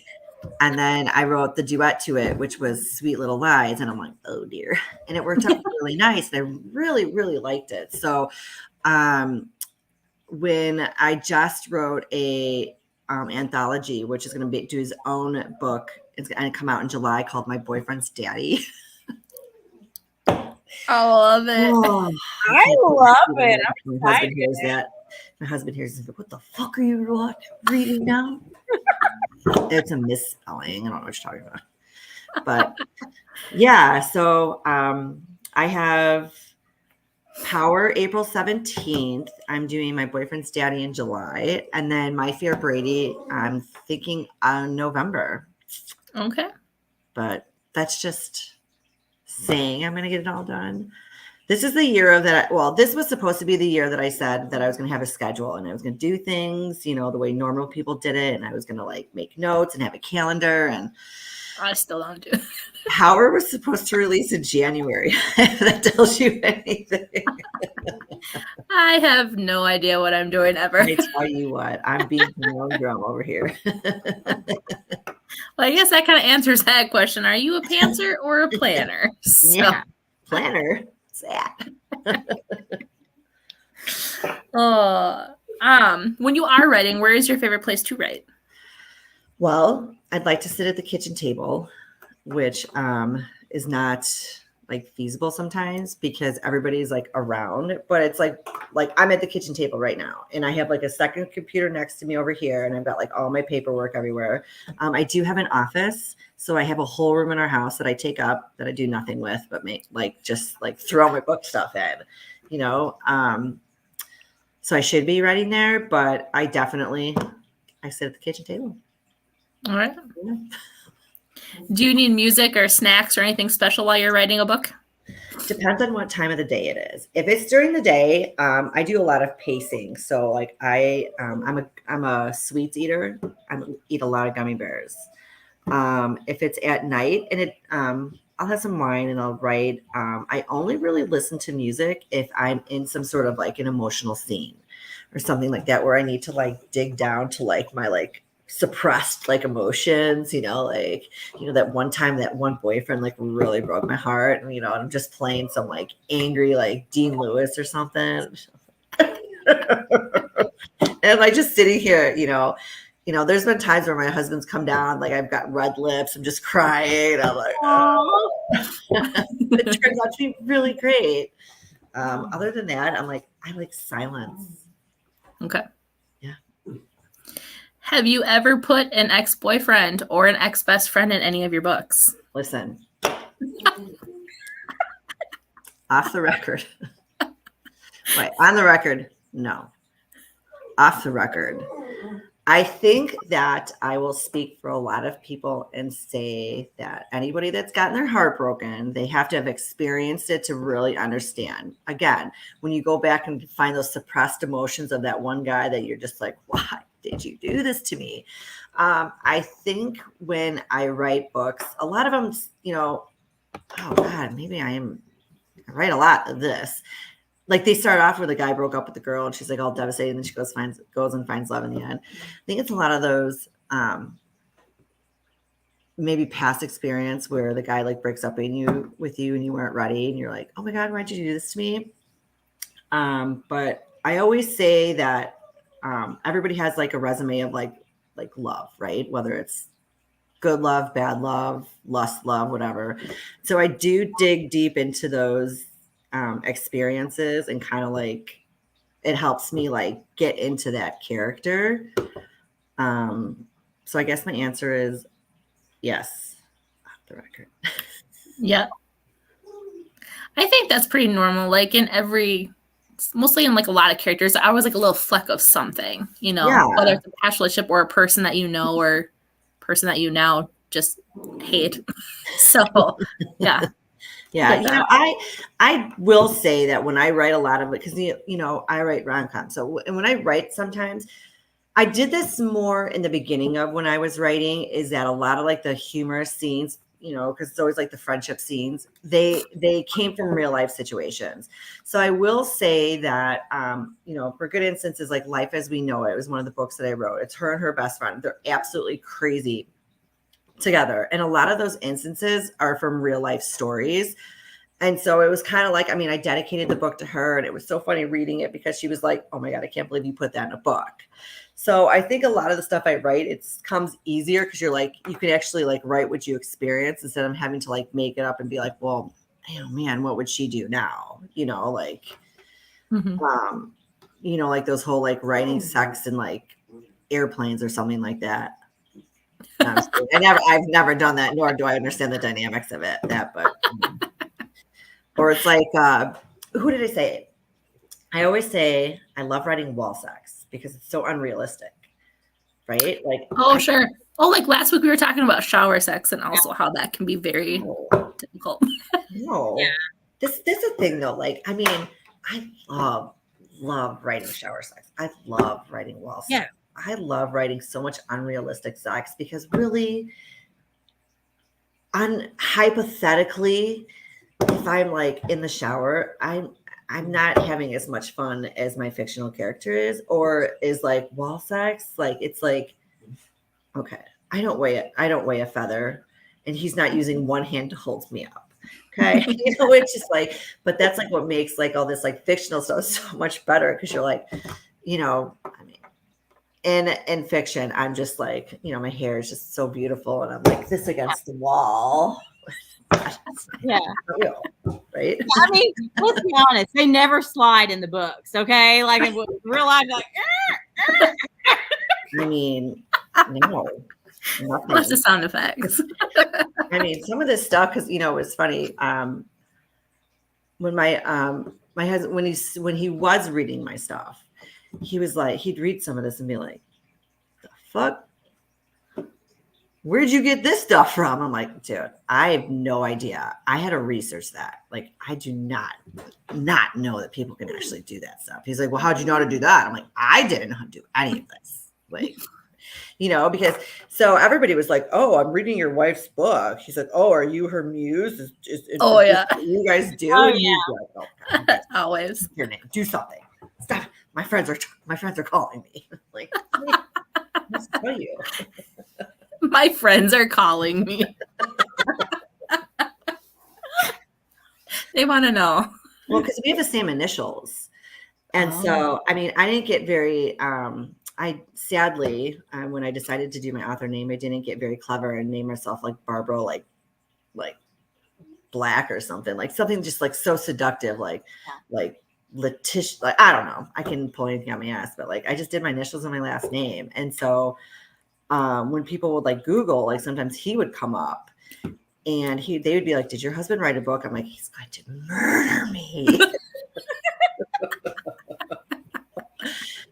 And then I wrote the duet to it, which was Sweet Little Lies. And I'm like, oh dear. And it worked out really nice. And I really, really liked it. So when I just wrote a anthology, which is going to do his own book. It's going to come out in July called My Boyfriend's Daddy. I love it. Oh, I love it. My husband hears that. My husband hears it. What the fuck are you reading now? It's a misspelling. I don't know what you're talking about. But yeah, so I have Power April 17th. I'm doing My Boyfriend's Daddy in July. And then My Fair Brady, I'm thinking on November. Okay. But that's just saying I'm going to get it all done. This is the year this was supposed to be the year that I said that I was going to have a schedule and I was going to do things, the way normal people did it. And I was going to make notes and have a calendar. And I still don't do it. Howard was supposed to release in January. If that tells you anything. I have no idea what I'm doing ever. I tell you what, I'm beating my own drum over here. Well, I guess that kind of answers that question. Are you a pantser or a planner? So. Yeah, planner. Sad. When you are writing, where is your favorite place to write? Well, I'd like to sit at the kitchen table, which is not feasible sometimes because everybody's around, but it's like I'm at the kitchen table right now and I have a second computer next to me over here and I've got all my paperwork everywhere. I do have an office. So I have a whole room in our house that I take up that I do nothing with, but just throw my book stuff in, so I should be writing there, but I sit at the kitchen table. All right. Yeah. Do you need music or snacks or anything special while you're writing a book? Depends on what time of the day it is. If it's during the day, I do a lot of pacing. So I'm a sweets eater. I eat a lot of gummy bears. If it's at night and I'll have some wine and I'll write. I only really listen to music if I'm in some sort of an emotional scene or something like that, where I need to dig down to my suppressed emotions, that one time that one boyfriend really broke my heart and I'm just playing some angry Dean Lewis or something. And just sitting here, there's been times where my husband's come down, I've got red lips, I'm just crying. I'm like, oh. It turns out to be really great. Other than that, I like silence. Okay. Yeah. Have you ever put an ex-boyfriend or an ex-best friend in any of your books? Listen. Off the record. Right. On the record, no. Off the record. I think that I will speak for a lot of people and say that anybody that's gotten their heart broken, they have to have experienced it to really understand. Again, when you go back and find those suppressed emotions of that one guy that you're just like, why did you do this to me? I think when I write books, a lot of them, oh God, maybe I write a lot of this. They start off where the guy broke up with the girl and she's all devastated. And then she goes and finds love in the end. I think it's a lot of those maybe past experience where the guy breaks up with you and you weren't ready. And you're like, oh my God, why'd you do this to me? But I always say that everybody has a resume of love, right? Whether it's good love, bad love, lust love, whatever. So I do dig deep into those experiences and kind of it helps me get into that character. So I guess my answer is yes, off the record. Yeah. I think that's pretty normal. Mostly in a lot of characters, I was a little fleck of something, Yeah. Whether it's a past relationship or a person that or person that you now just hate. So yeah. Yeah, I will say that when I write a lot of it, because I write rom-com. So and when I write, sometimes I did this more in the beginning of when I was writing, is that a lot of like the humorous scenes, because it's always like the friendship scenes, they came from real life situations. So I will say that for good instances, like Life as We Know It was one of the books that I wrote. It's her and her best friend. They're absolutely crazy together. And a lot of those instances are from real life stories. And so it was kind of like, I dedicated the book to her, and it was so funny reading it because she was like, oh my God, I can't believe you put that in a book. So I think a lot of the stuff I write, it comes easier because you're like, you can actually like write what you experience instead of having to like make it up and be like, well, oh man, what would she do now? Like, like those whole like writing sex in like airplanes or something like that. I've never done that, nor do I understand the dynamics of it. Or it's like, who did I say? I always say I love writing wall sex because it's so unrealistic, right? Like, sure. Like last week we were talking about shower sex and also how that can be very difficult. No, yeah. This is a thing though. Like, I love writing shower sex. I love writing wall sex. Yeah. I love writing so much unrealistic sex because really, hypothetically, if I'm like in the shower, I'm not having as much fun as my fictional character is, or is like wall sex. Like, it's like, okay, I don't weigh a feather, and he's not using one hand to hold me up. Okay. It's just like, but that's like what makes like all this like fictional stuff so much better. Cause you're like, in fiction, I'm just like, my hair is just so beautiful. And I'm like this against the wall. Yeah. Real, right? Let's be honest. They never slide in the books. Okay. Like in real life, like, no. Nothing. Lots of sound effects. Some of this stuff, because it was funny. When my husband, when he was reading my stuff, he was like, he'd read some of this and be like, "The fuck? Where'd you get this stuff from?" I'm like, dude, I have no idea. I had to research that. Like, I do not know that people can actually do that stuff. He's like, well, how'd you know how to do that? I'm like, I didn't know how to do any of this. Like, because so everybody was like, oh, I'm reading your wife's book. He said, oh, are you her muse? Is yeah. what you guys do? Oh, and yeah. Like, oh, God, always your name. Do something. Stop. My friends are calling me. Like, let's tell you. My friends are calling me. They want to know. Well, because we have the same initials. And so, I didn't get very, sadly, when I decided to do my author name, I didn't get very clever and name myself like Barbara, like Black or something, like something just like so seductive, like Letitia, like, I don't know. I can pull anything on my ass, but like, I just did my initials and my last name. And so, when people would like Google, like sometimes he would come up and they would be like, did your husband write a book? I'm like, he's going to murder me.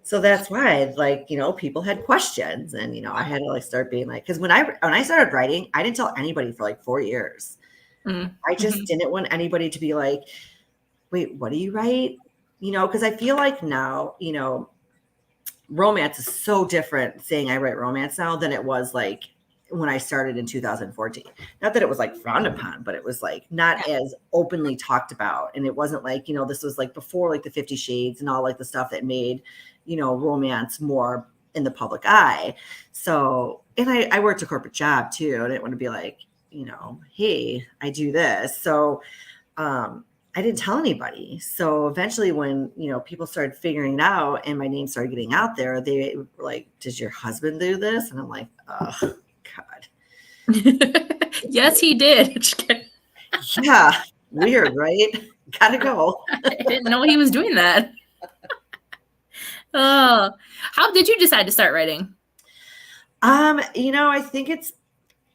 So that's why, like, people had questions, and, I had to like start being like, because when I started writing, I didn't tell anybody for like 4 years. I just didn't want anybody to be like, wait, what do you write? Because I feel like now, romance is so different saying I write romance now than it was like when I started in 2014. Not that it was like frowned upon, but it was like not as openly talked about. And it wasn't like, this was like before like the 50 Shades and all like the stuff that made, romance more in the public eye. So, and I worked a corporate job too. I didn't want to be like, hey, I do this. So, I didn't tell anybody. So eventually when, people started figuring it out and my name started getting out there, they were like, does your husband do this? And I'm like, oh God. Yes, he did. Yeah. Weird, right? Gotta go. I didn't know he was doing that. Oh, how did you decide to start writing? I think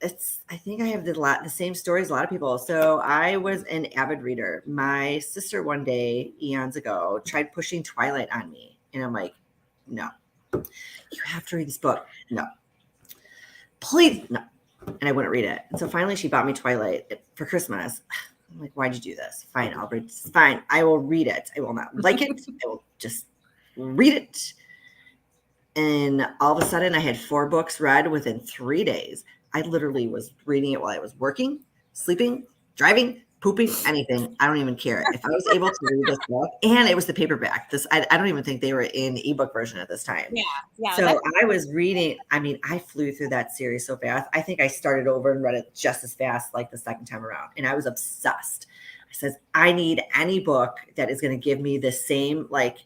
I think I have the same stories a lot of people. So I was an avid reader. My sister one day, eons ago, tried pushing Twilight on me. And I'm like, no, you have to read this book. No, please. No. And I wouldn't read it. And so finally she bought me Twilight for Christmas. I'm like, why'd you do this? Fine, I'll read. Fine, I will read it. I will not like it. I will just read it. And all of a sudden, I had 4 books read within 3 days. I literally was reading it while I was working, sleeping, driving, pooping, anything. I don't even care. If I was able to read this book, and it was the paperback. I don't even think they were in the ebook version at this time. Yeah. So I was reading. I mean, I flew through that series so fast. I think I started over and read it just as fast like the second time around. And I was obsessed. I says, I need any book that is going to give me the same, like,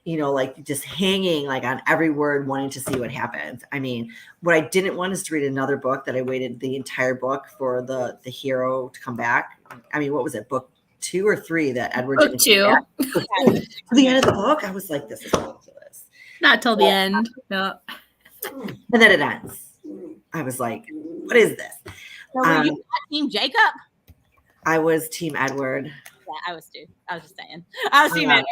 you know, like just hanging like on every word, wanting to see what happens. I mean, what I didn't want is to read another book that I waited the entire book for the hero to come back. I mean, what was it, book 2 or 3 that Edward Book 2. To the end of the book, I was like, this is ridiculous. Not till the end. No. And then it ends. I was like, what is this? So were you Team Jacob? I was Team Edward. Yeah, I was too. I was just saying. I was Team Edward.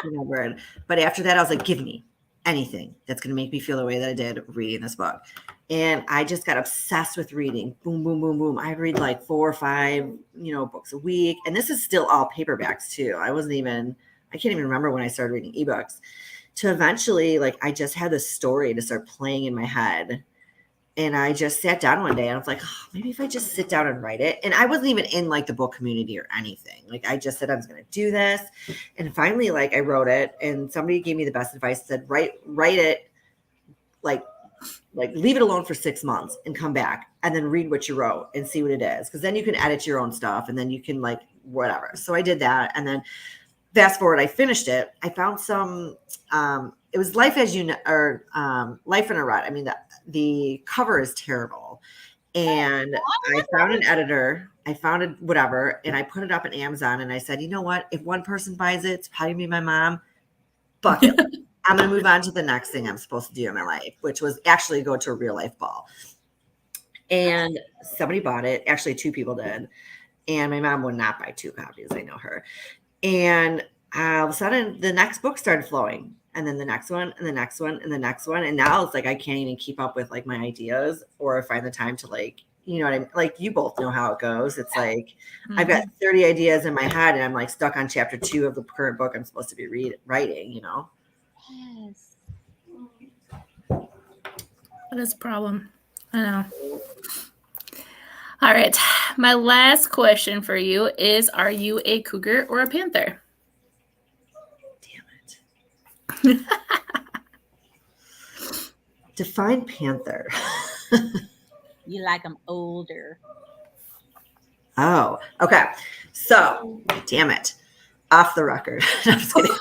Edward. But after that, I was like, give me anything that's going to make me feel the way that I did reading this book. And I just got obsessed with reading. Boom, boom, boom, boom. I read like 4 or 5, you know, books a week. And this is still all paperbacks too. I can't even remember when I started reading ebooks. To eventually, like, I just had this story to start playing in my head. And I just sat down one day and I was like, oh, maybe if I just sit down and write it. And I wasn't even in like the book community or anything. Like, I just said I was going to do this. And finally, like, I wrote it, and somebody gave me the best advice, said, write it, like leave it alone for 6 months and come back and then read what you wrote and see what it is. Cause then you can edit your own stuff and then you can like whatever. So I did that. And then fast forward, I finished it. I found some, it was Life as You Know, or Life in a Rut. I mean, the cover is terrible. And I found an editor. I found it, whatever, and I put it up on Amazon. And I said, you know what? If one person buys it, it's probably me, my mom. Fuck it. I'm going to move on to the next thing I'm supposed to do in my life, which was actually go to a real life ball. And somebody bought it. Actually, 2 people did. And my mom would not buy 2 copies. I know her. And all of a sudden, the next book started flowing. And then the next one, and the next one, and the next one. And now it's like I can't even keep up with like my ideas or find the time to, like, you know what I mean? Like, you both know how it goes. It's like I've got 30 ideas in my head and I'm like stuck on chapter 2 of the current book I'm supposed to be writing, you know? Yes. That is a problem. I know. All right. My last question for you is, are you a cougar or a panther? Damn it. Define panther. You like them older. Oh, okay. So, damn it. Off the record. No, I'm just kidding.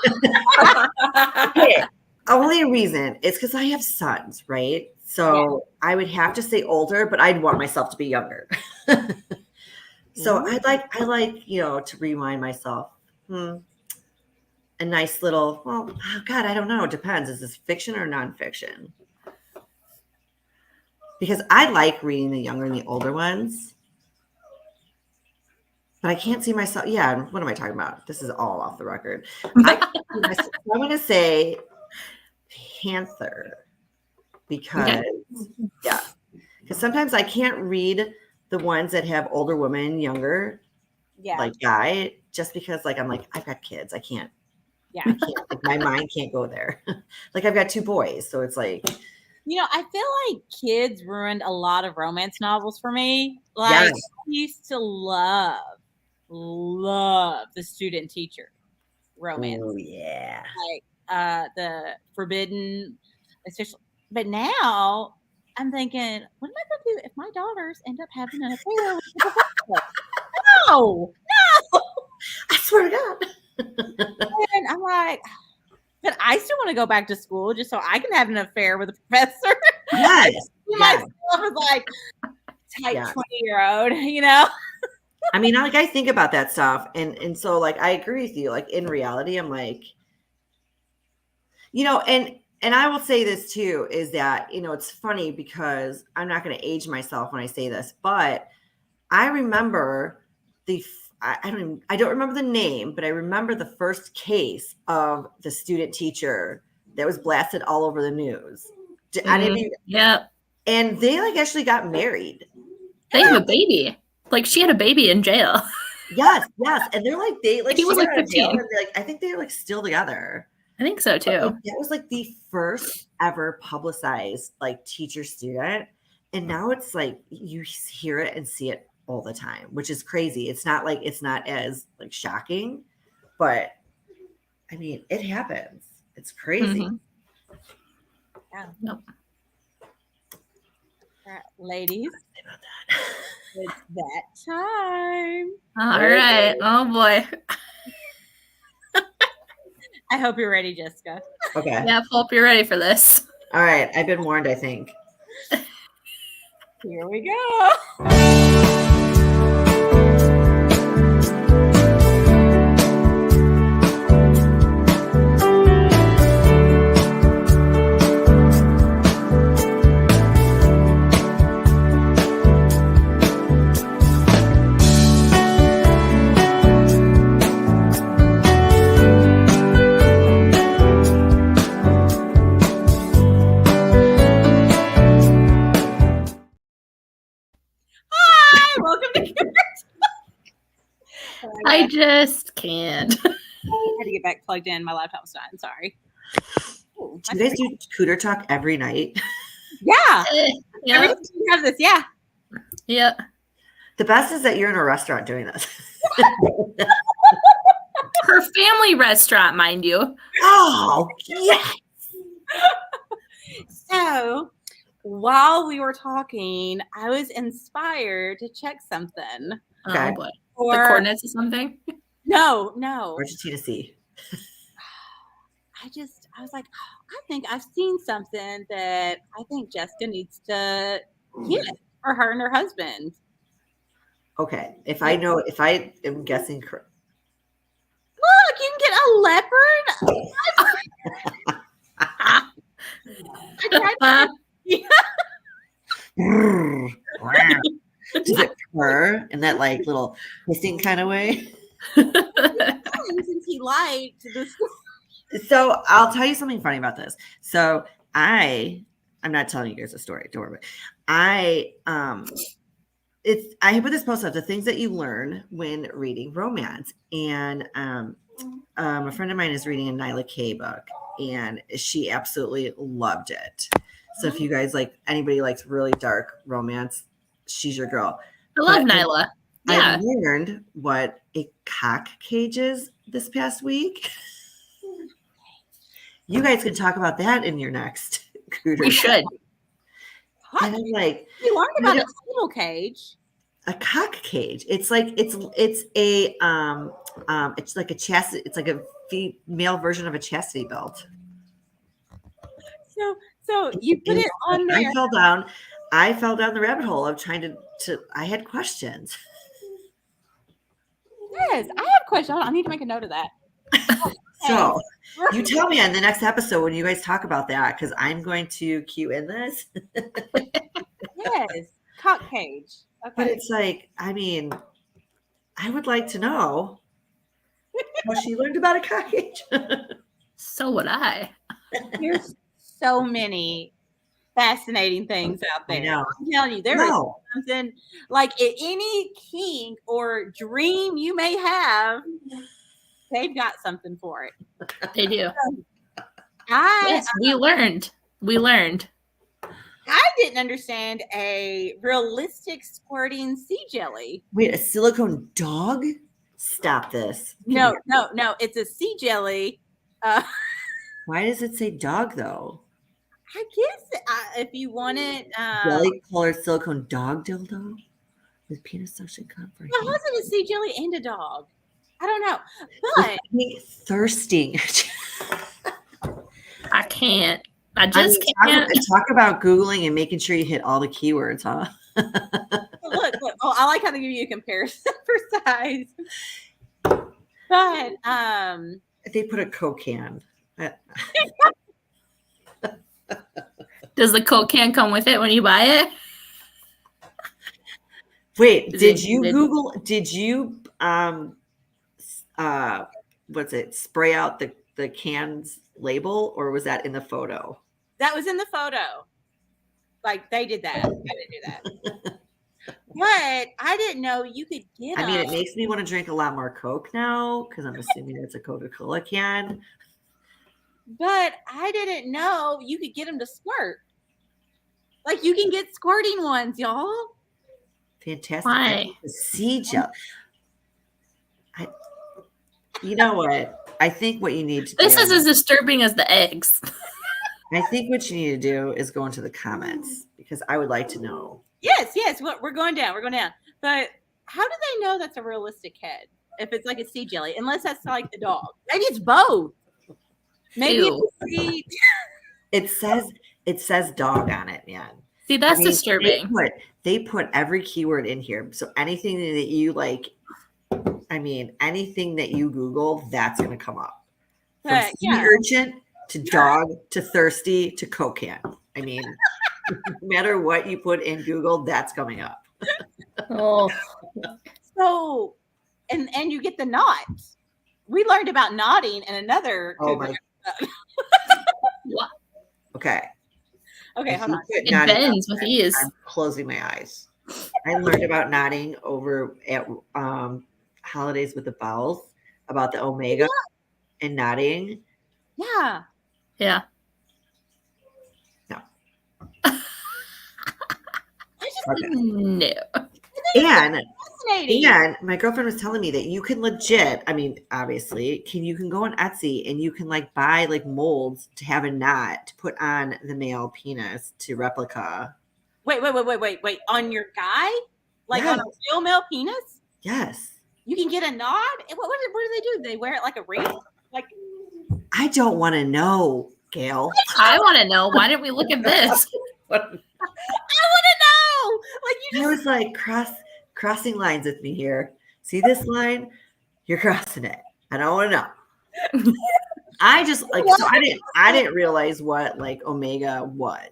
Okay. Only reason is because I have sons, right? So I would have to say older, but I'd want myself to be younger. So I like, you know, to rewind myself. A nice little, well, oh God, I don't know. It depends. Is this fiction or nonfiction? Because I like reading the younger and the older ones. But I can't see myself. Yeah, what am I talking about? This is all off the record. I'm going to say panther because, because sometimes I can't read the ones that have older women, younger, like guy, just because, like, I'm like, I've got kids. I can't. Yeah, I can't. Like, my mind can't go there. Like, I've got 2 boys, so it's like. You know, I feel like kids ruined a lot of romance novels for me. Like, I used to love the student teacher romance. Oh yeah. Like the forbidden, especially. But now I'm thinking, what am I going to do if my daughters end up having an affair with the professor? No. I swear to God. And I'm like, but I still want to go back to school just so I can have an affair with a professor. Yes. Myself as like type 20-year-old, you know? I mean, like, I think about that stuff. And so, like, I agree with you. Like, in reality, I'm like, you know, and I will say this too, is that, you know, it's funny because I'm not going to age myself when I say this, but I remember I don't remember the name, but I remember the first case of the student teacher that was blasted all over the news. Yeah. And they like actually got married. They have a baby. Like, she had a baby in jail. Yes, and they're like He was like 15. and I think they're like still together. I think so too. Like, that was like the first ever publicized like teacher student, and now it's like you hear it and see it all the time, which is crazy. It's not as like shocking, but I mean, it happens. It's crazy. Yeah. Nope. All right, ladies, it's that time. All right. Oh boy. I hope you're ready, Jessica. Okay. Yeah, hope you're ready for this. All right. I've been warned, I think. Here we go. Hi, welcome to Cougar Talk. I just can't. I had to get back plugged in. My laptop's dying. Sorry. Ooh, Do you guys do Cougar Talk every night? Yeah. Yeah. Every time you have this, yeah. Yeah. The best is that you're in a restaurant doing this. Her family restaurant, mind you. Oh, yes. So while we were talking, I was inspired to check something. Okay. Oh boy. Or The coordinates or something? no. Argentina C. I was like, oh, I think I've seen something that I think Jessica needs to get for her and her husband. Okay. If I am guessing correct. Look, you can get a leopard. I tried Does it purr in that like little hissing kind of way? since he liked this. So I'll tell you something funny about this. So I'm not telling you guys a story. Don't worry about it. I put this post up, the things that you learn when reading romance. And a friend of mine is reading a Nyla K book, and she absolutely loved it. So if you guys anybody likes really dark romance, she's your girl. I love Nyla. Yeah. I learned what a cock cage is this past week. You guys can talk about that in your next Cougar. We should. And I'm like, You learned about a table cage. a cock cage. It's like it's like a chastity. It's like a female version of a chastity belt. So you put it on there. I fell down the rabbit hole of trying to. I had questions. Yes, I have questions. Hold on, I need to make a note of that. So you tell me on the next episode when you guys talk about that, because I'm going to cue in this. Yes, cock cage. Okay. But it's like, I mean, I would like to know how she learned about a cock cage. So would I. There's so many fascinating things out there. I know. I'm telling you, there is something like any kink or dream you may have, they've got something for it. They do. I We learned. I didn't understand a realistic squirting sea jelly. Wait, a silicone dog? Stop this. No, it's a sea jelly. Why does it say dog though? I guess if you want it, Jelly colored silicone dog dildo with penis suction comfort. well, how's it a sea jelly and a dog? I don't know, but Thirsting. I can't. I just can't. Talk about Googling and making sure you hit all the keywords, huh? look. Oh, I like how they give you a comparison for size. But They put a Coke can. Does the Coke can come with it when you buy it? Wait, did you Google? Did you what's it? Spray out the can's label, or was that in the photo? that was in the photo. Like they did that. I didn't do that. But I didn't know you could get them. I mean, it makes me want to drink a lot more Coke now because I'm assuming it's a Coca-Cola can. But I didn't know you could get them to squirt. Like you can get squirting ones, y'all. Fantastic. Why? The sea gel. You know what? I think what you need to This do. is as disturbing as the eggs. I think what you need to do is go into the comments because I would like to know. Yes. We're going down. But how do they know that's a realistic head? If it's like a sea jelly, unless that's like the dog. Maybe it's both. Maybe it says dog on it, man. See, that's disturbing. They put every keyword in here. So anything that you like, anything that you Google, that's going to come up. From sea urchin to dog to thirsty to Coke can. I mean, no matter what you put in Google, that's coming up. Oh. So, and you get the knot. We learned about knotting in another. Oh my. Okay. Okay, hold on. It bends with ease. I'm closing my eyes. I learned about knotting over at Holidays with the Bells about the omega and knotting. Yeah. Yeah. No. I just no. And my girlfriend was telling me that you can legit, obviously, you can go on Etsy and you can buy molds to have a knot to put on the male penis to replica. Wait. On your guy? On a real male penis? Yes. You can get a knot? What do they do? They wear it like a ring? I don't want to know, Gail. I want to know. Why didn't we look at this? I want to know. I was crossing lines with me here. See this line? You're crossing it. I don't want to know. I just so I didn't realize what omega was.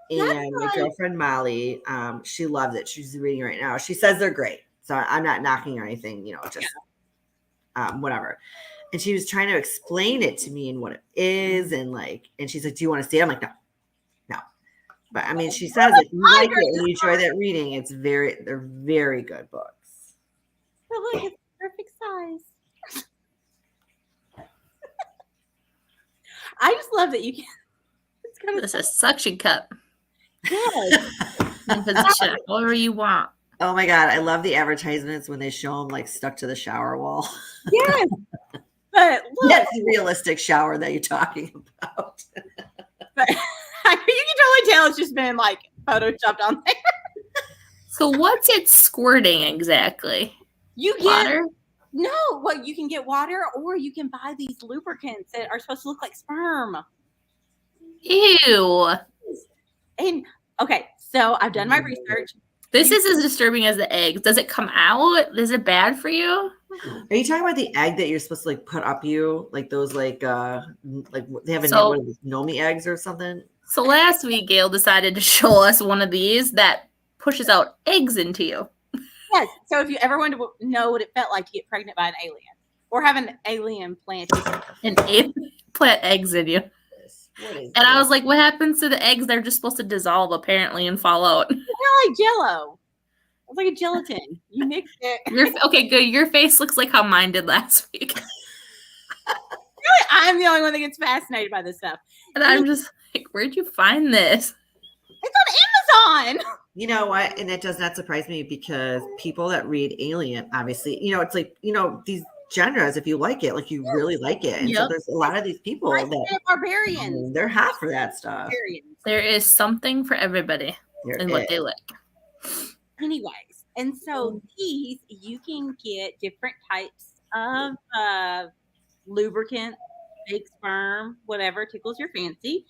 And my girlfriend Molly, she loves it. She's reading right now. She says they're great. So I'm not knocking or anything, just whatever. And she was trying to explain it to me and what it is, and she's like, "Do you want to see it?" I'm like, "No." But she says if you like it and you enjoy that reading, they're very good books. But look, it's perfect size. I just love that you can. It's kind of this is a suction cup. Yes. In position, whatever you want. Oh my God, I love the advertisements when they show them stuck to the shower wall. Yes. But look, that's the realistic shower that you're talking about. But you can totally tell it's just been photoshopped on there. So what's it squirting exactly? You get water? No, well, you can get water, or you can buy these lubricants that are supposed to look like sperm. Ew. And okay, so I've done my research. This is as disturbing as the eggs. Does it come out? Is it bad for you? Are you talking about the egg that you're supposed to put up you? Those they have a name, Nomi eggs or something? So last week Gail decided to show us one of these that pushes out eggs into you. Yes. So if you ever want to know what it felt like to get pregnant by an alien or have an alien plant eggs in you. And I was like, what happens to the eggs? They're just supposed to dissolve apparently and fall out. It's kind of like Jell-O. It's like a gelatin. You mix it. Okay, good. Your face looks like how mine did last week. Really, I'm the only one that gets fascinated by this stuff. And I'm just like, where'd you find this? It's on Amazon. You know what? And it does not surprise me because people that read Alien, obviously, it's these genres, if you like it, you really like it. And so there's a lot of these people that barbarians. They're hot for that stuff. There is something for everybody and what they like. Anyways, and so these, you can get different types of lubricant, fake sperm, whatever tickles your fancy.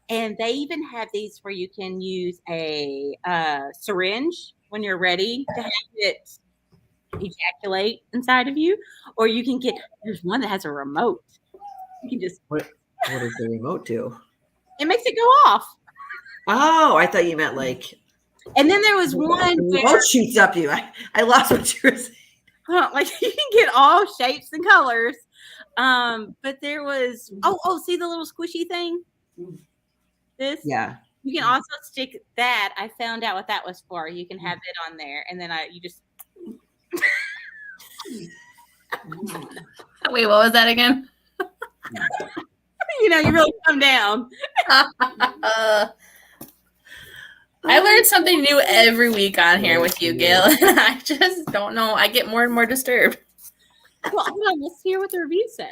And they even have these where you can use a syringe when you're ready to have it ejaculate inside of you, or you can get, there's one that has a remote. You can just what does the remote do? It makes it go off. Oh, I thought you meant and then there was one the remote shoots up you. I lost what you were saying. You can get all shapes and colors. But there was see the little squishy thing? This? Yeah. You can also stick that. I found out what that was for. You can have it on there, and then you just. Wait, what was that again? You know, you really come down. I learn something new every week on here with you, Gail. I just don't know. I get more and more disturbed. Well, hold on. Let's hear what the reviews say.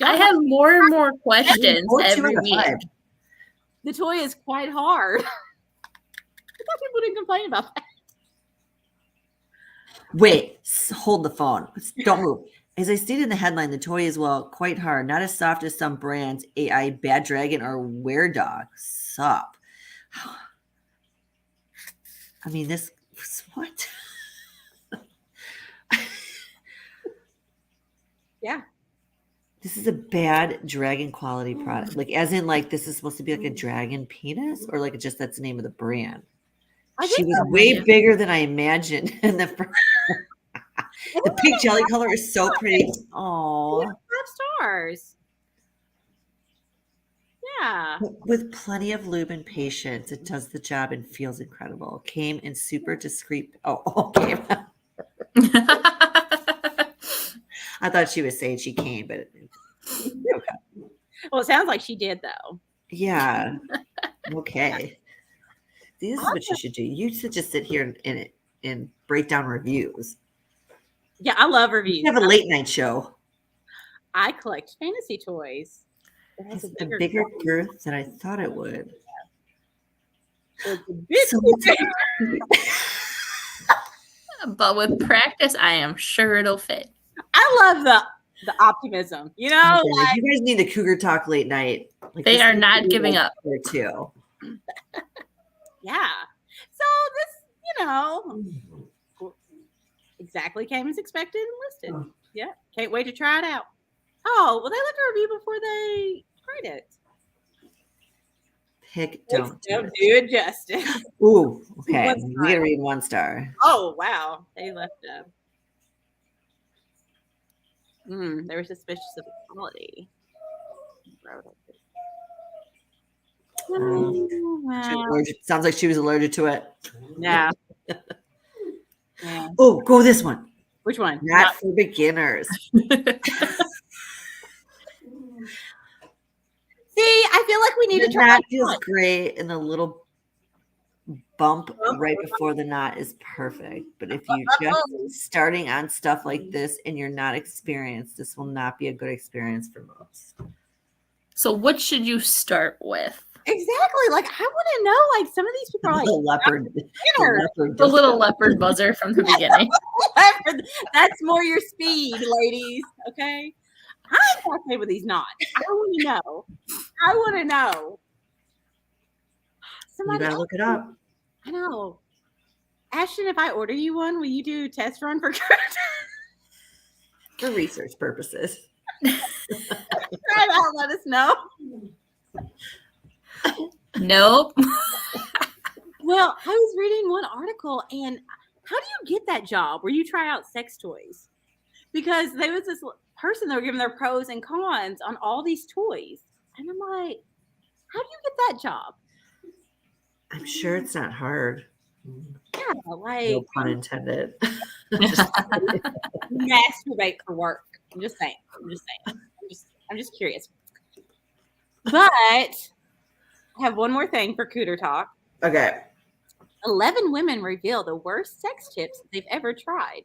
I have more and more questions every week. The toy is quite hard. I thought people didn't complain about that. Wait, hold the phone. Don't move. As I stated in the headline, the toy is, well, quite hard. Not as soft as some brands, AI, Bad Dragon, or Were Dog. Sup. I mean, this, what? Yeah. This is a Bad Dragon quality product. Like, as in, like, this is supposed to be like a dragon penis, or like just that's the name of the brand. She was way bigger than I imagined. And the pink jelly color is so pretty. Oh, 5 stars. Yeah. With plenty of lube and patience, it does the job and feels incredible. Came in super discreet. Oh, okay. I thought she was saying she came, but okay. Well, it sounds like she did, though. Yeah. Okay. This is what you should do. You should just sit here and break down reviews. Yeah, I love reviews. You have a late night show. I collect fantasy toys. It has a bigger girth than I thought it would. But with practice, I am sure it'll fit. I love the optimism. You know, like, you guys need the Cougar Talk late night. Like, they are not giving up. There too. Yeah. So this, you know, exactly came as expected and listed. Yeah. Can't wait to try it out. Oh, well, they left a review before they tried it. Don't do it justice. Ooh, okay. We gotta read 1 star. Oh, wow. They left they were suspicious of the quality. Wow. Sounds like she was allergic to it. Yeah. Oh, go this one. Which one? Not for beginners. See, I feel like we need to try. That feels great, and the little bump right before the knot is perfect. But if you just starting on stuff like this and you're not experienced, this will not be a good experience for most. So what should you start with? Exactly. Like, I want to know, like, some of these people are like the little leopard buzzer from the beginning. That's more your speed, ladies. Okay. I'm okay with these knots. I want to know. I want to know. Somebody you gotta look it up. I know. Ashton, if I order you one, will you do a test run for research purposes? Try it out. Let us know. Nope. Well, I was reading one article, and how do you get that job where you try out sex toys? Because there was this person that were giving their pros and cons on all these toys. And I'm like, how do you get that job? I'm sure it's not hard. Yeah, like no pun intended. Masturbate for work. I'm just saying. I'm just curious. But I have one more thing for Cougar Talk. Okay. 11 women reveal the worst sex tips they've ever tried.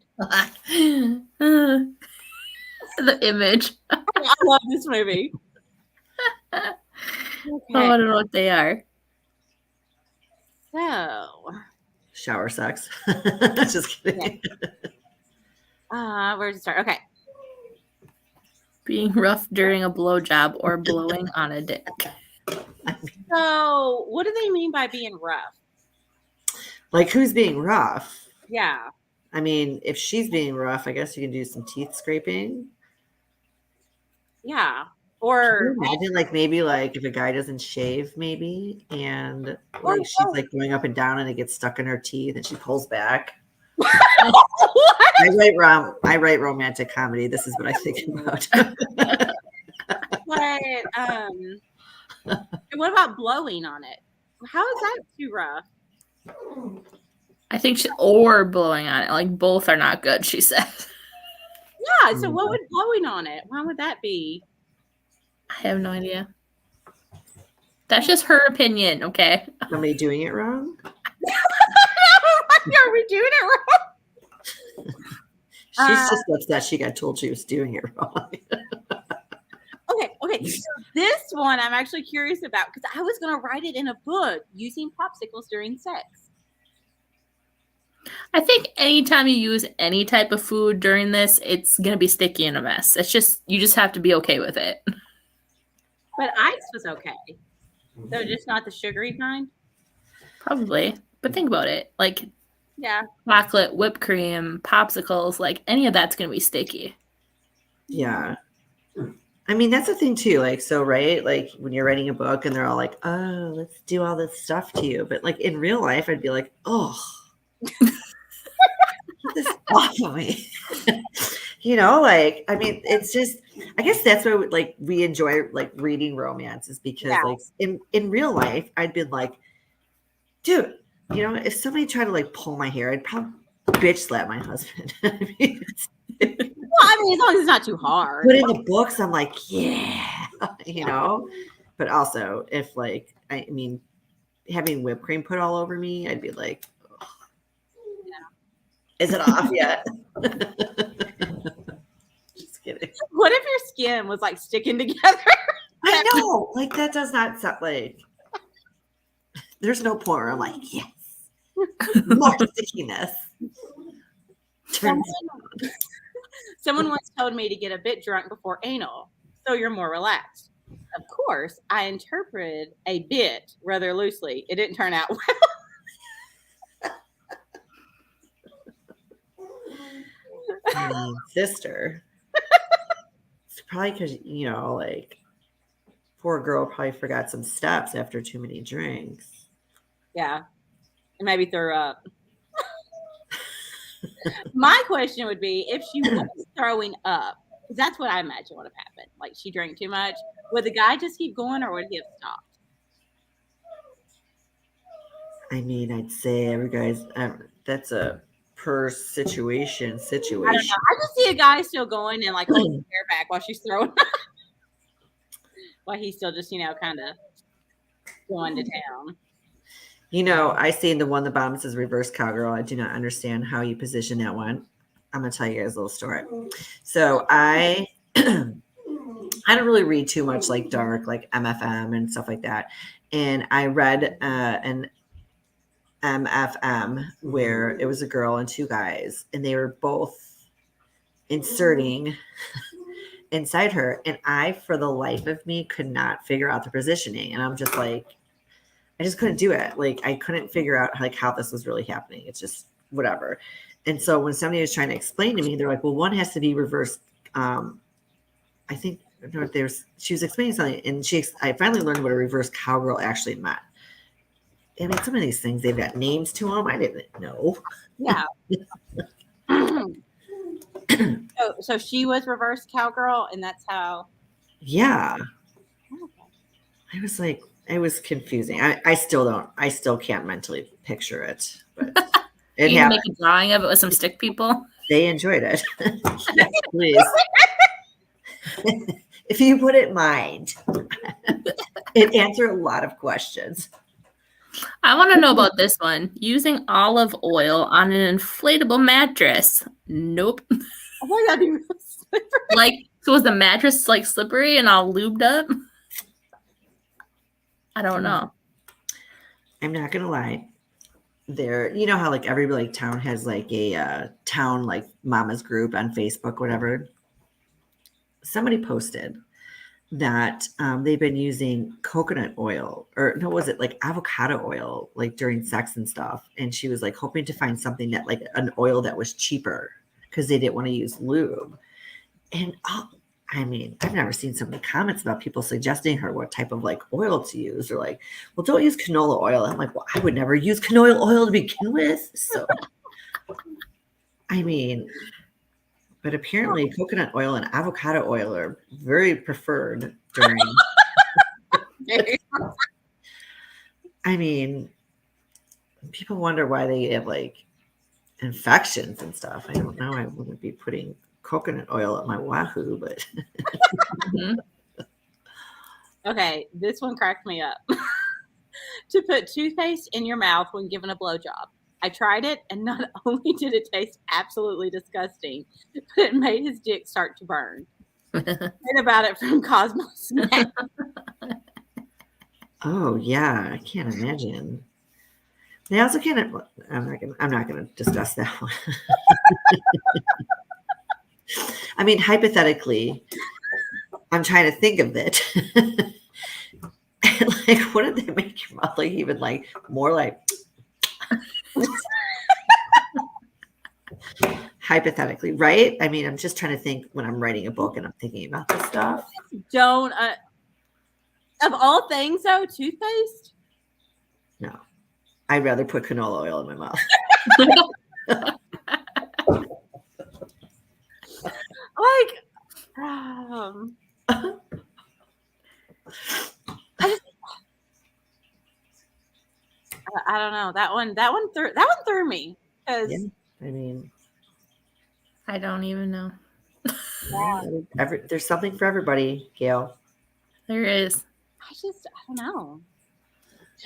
The image. I love this movie. Okay. Oh, I don't know what they are. So. Shower sex. Just kidding. Yeah. Where to start? Okay. Being rough during a blowjob or blowing on a dick. So, what do they mean by being rough? Like, who's being rough? Yeah. I mean, if she's being rough, I guess you can do some teeth scraping. Yeah. Or imagine, like, maybe like if a guy doesn't shave, maybe, and like she's like going up and down and it gets stuck in her teeth and she pulls back. I write romantic comedy. This is what I think about. But what about blowing on it? How is that too rough? I think or blowing on it. Like both are not good, she said. Yeah, so what would blowing on it? Why would that be? I have no idea. That's just her opinion, okay? Somebody doing it wrong? Are we doing it wrong? She's just upset she got told she was doing it wrong. Okay. So this one I'm actually curious about because I was going to write it in a book using popsicles during sex. I think anytime you use any type of food during this, it's going to be sticky and a mess. It's just, you just have to be okay with it. But ice was okay. So just not the sugary kind? Probably. But think about it. Like, yeah, chocolate, whipped cream, popsicles, like any of that's going to be sticky. Yeah. I mean, that's the thing too. Like, so, right? Like when you're writing a book and they're all like, oh, let's do all this stuff to you. But like in real life, I'd be like, oh, get this off of me. You know, like, I mean, it's just, I guess that's why like we enjoy like reading romances because like in real life, I'd been like, dude, you know, if somebody tried to like pull my hair, I'd probably bitch slap my husband. I mean, well, I mean, as long as it's not too hard. But in the books, I'm like, yeah, you know. But also, if like, I mean, having whipped cream put all over me, I'd be like, oh. Yeah. Is it off yet? Just kidding. What if your skin was like sticking together? I know, like that does not sound like. There's no point where I'm like, yes, more stickiness. Someone once told me to get a bit drunk before anal, so you're more relaxed. Of course, I interpreted a bit rather loosely. It didn't turn out well. Sister. It's probably because, you know, like, poor girl probably forgot some steps after too many drinks. Yeah. And maybe threw up. My question would be if she was throwing up, because that's what I imagine would have happened. Like she drank too much. Would the guy just keep going or would he have stopped? I mean, I'd say every guy's, that's a per situation. I don't know. I just see a guy still going and like holding his hair back while she's throwing up. While he's still just, you know, kind of going to town. You know, I see in the one, the bottom says reverse cowgirl. I do not understand how you position that one. I'm going to tell you guys a little story. So I don't really read too much like dark, like MFM and stuff like that. And I read an MFM where it was a girl and two guys, and they were both inserting inside her. And I, for the life of me, could not figure out the positioning. And I'm just like, I just couldn't do it. Like I couldn't figure out like how this was really happening. It's just whatever. And so when somebody was trying to explain to me, they're like, well, one has to be reversed. I think she was explaining something, and I finally learned what a reverse cowgirl actually meant. I mean, some of these things, they've got names to them. I didn't know. Yeah. So she was reverse cowgirl, and that's how. Yeah. I was like, it was confusing. I still can't mentally picture it. But it you make a drawing of it with some stick people. They enjoyed it. Yes, please. If you wouldn't mind, it answered a lot of questions. I want to know about this one. Using olive oil on an inflatable mattress. Nope. Oh my God, you're slippery. Like, so was the mattress like slippery and all lubed up? I don't know. I'm not gonna lie. There, you know how like every like town has like a town like mama's group on Facebook, whatever. Somebody posted that they've been using coconut oil, or no, was it like avocado oil, like during sex and stuff? And she was like hoping to find something that like an oil that was cheaper because they didn't want to use lube. And I mean, I've never seen so many comments about people suggesting her what type of like oil to use, or like, well, don't use canola oil. I'm like, well, I would never use canola oil to begin with. So, I mean, but apparently coconut oil and avocado oil are very preferred during. I mean, people wonder why they have like infections and stuff. I don't know. I wouldn't be putting coconut oil at my wahoo, but Mhm. Okay, this one cracked me up. To put toothpaste in your mouth when given a blowjob. I tried it, and not only did it taste absolutely disgusting, but it made his dick start to burn. Read about it from Cosmos Mag. oh yeah, I can't imagine. They also can't. I'm not gonna discuss that one. I mean, hypothetically, I'm trying to think of it. Like, wouldn't that make your mouth like even like more like hypothetically, right? I mean, I'm just trying to think when I'm writing a book and I'm thinking about this stuff. Don't, of all things, though, toothpaste? No, I'd rather put canola oil in my mouth. Like, I don't know. That one threw me. Because Yeah, I mean, I don't even know. there's something for everybody, Gail. There is. I don't know.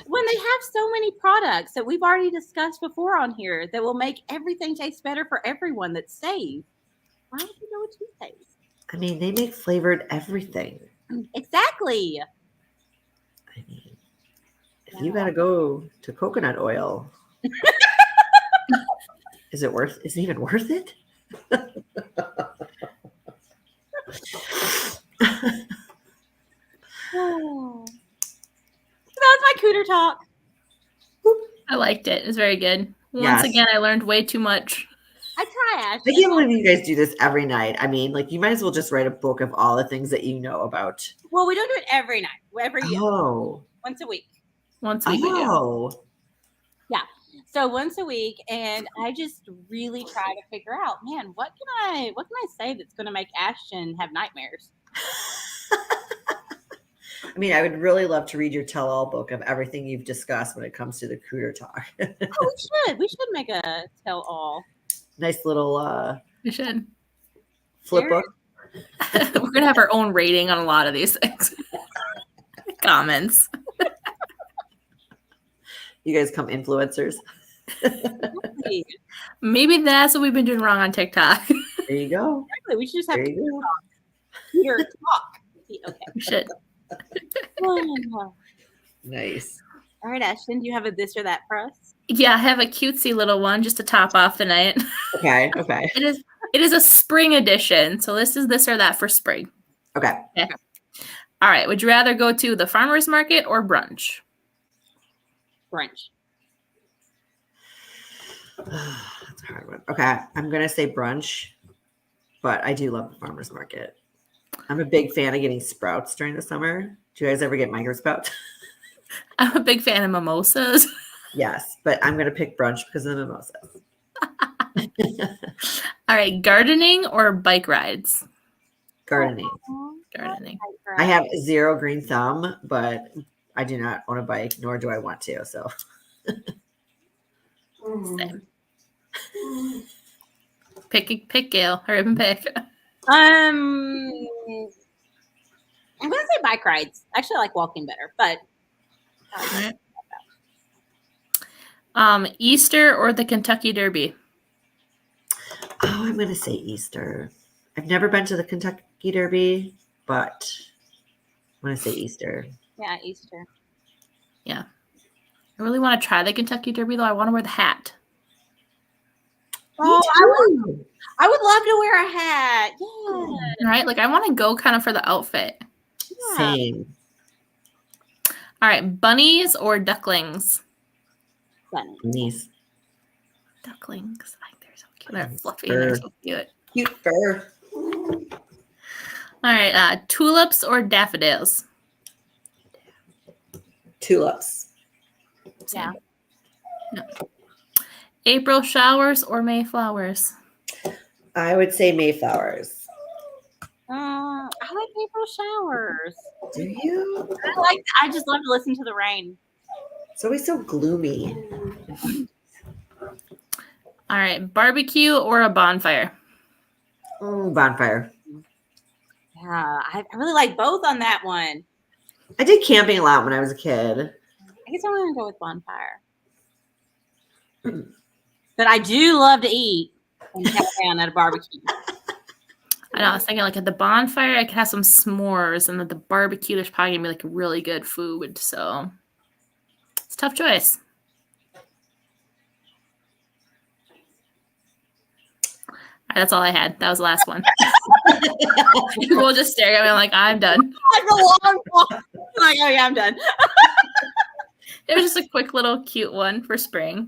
When they have so many products that we've already discussed before on here that will make everything taste better for everyone that's safe, why would you go with toothpaste? I mean, they make flavored everything. Exactly. I mean, if you gotta go to coconut oil, is it even worth it? Oh. So that was my Cougar Talk. I liked it. It was very good. Once Yes. again, I learned way too much. I try, Ashton. I can't believe you guys do this every night. I mean, like, you might as well just write a book of all the things that you know about. Well, we don't do it every night. Oh. Once a week. Once a week we do. Oh. Yeah. So once a week, and I just really try to figure out, man, what can I say that's going to make Ashton have nightmares? I mean, I would really love to read your tell-all book of everything you've discussed when it comes to the Cougar Talk. Oh, we should make a tell-all. Nice little We should. flip book. We're gonna have our own rating on a lot of these things. Comments. You guys come influencers. Maybe that's what we've been doing wrong on TikTok. There you go. Exactly. We should just have There you go. Cougar Talk. Okay. We should. All Nice. right, Ashton, do you have a this or that for us? Yeah, I have a cutesy little one just to top off the night. Okay. Okay. It is a spring edition. So this is this or that for spring. Okay. All right. Would you rather go to the farmer's market or brunch? Brunch. That's a hard one. Okay. I'm going to say brunch, but I do love the farmer's market. I'm a big fan of getting sprouts during the summer. Do you guys ever get micro sprouts? I'm a big fan of mimosas. Yes, but I'm going to pick brunch because of the mimosas. All right. Gardening or bike rides? Gardening. Gardening. I have 0 green thumb, but I do not own a bike, nor do I want to. So, Same. Pick, Gail. Hurry up and pick. I'm gonna say bike rides. Actually, I like walking better, but Easter or the Kentucky Derby? oh, I'm going to say Easter. I've never been to the Kentucky Derby, but I'm going to say Easter. yeah, Easter. Yeah. I really want to try the Kentucky Derby, though. I want to wear the hat. Oh, I would love to wear a hat. Yeah. Right? Like, I want to go kind of for the outfit. Yeah. Same. All right. Bunnies or ducklings? Bunnies. Ducklings. They're so cute. They're fluffy. Fur. They're so cute. Cute fur. All right. Tulips or daffodils? Tulips. Yeah. No. April showers or May flowers? I would say Mayflowers. I like April showers. Do you? I just love to listen to the rain. It's always so gloomy. All right, barbecue or a bonfire? Oh, bonfire. Yeah, I really like both on that one. I did camping a lot when I was a kid. I guess I'm going to go with bonfire. But I do love to eat and chow down at a barbecue. I know. I was thinking like at the bonfire, I could have some s'mores, and at the barbecue, there's probably gonna be like really good food. So it's a tough choice. All right, that's all I had. That was the last one. People just staring at me like I'm done. Like a long walk. Like, oh yeah, I'm done. It was just a quick little cute one for spring.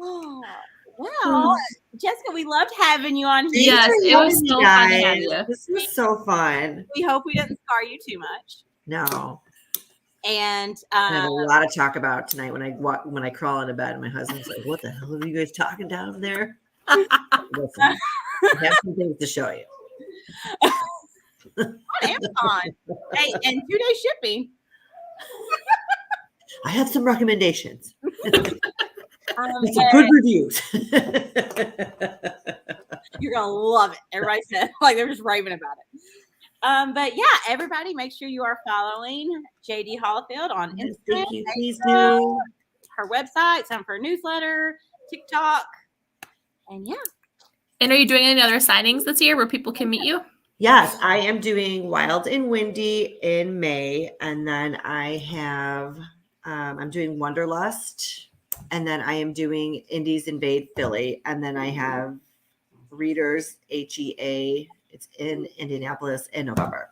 Oh, well, Jessica, we loved having you on here. Yes, it was so fun to have you. This was so fun. We hope we didn't scar you too much. No. And I have a lot to talk about tonight when I crawl into bed. My husband's like, "What the hell are you guys talking down there?" Listen, I have some things to show you. on Amazon. Hey, and 2-day shipping. I have some recommendations. And Some good reviews. you're gonna love it. Everybody said like they're just raving about it. But yeah, everybody, make sure you are following JD Hollifield on Instagram. Thank you. Please do. Her website, some of her newsletter, TikTok, and yeah. And are you doing any other signings this year where people can meet you? Yes, I am doing Wild and Windy in May, and then I have I'm doing Wonderlust, and then I am doing Indies Invade Philly, and then I have Readers HEA. It's in Indianapolis in November.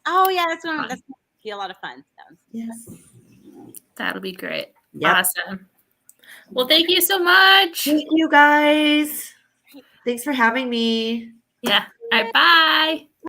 Oh yeah, that's gonna be a lot of fun. So. Yes, That'll be great. Yep. Awesome. Well, thank you so much. Thank you guys. Thanks for having me. Yeah. All right. Bye.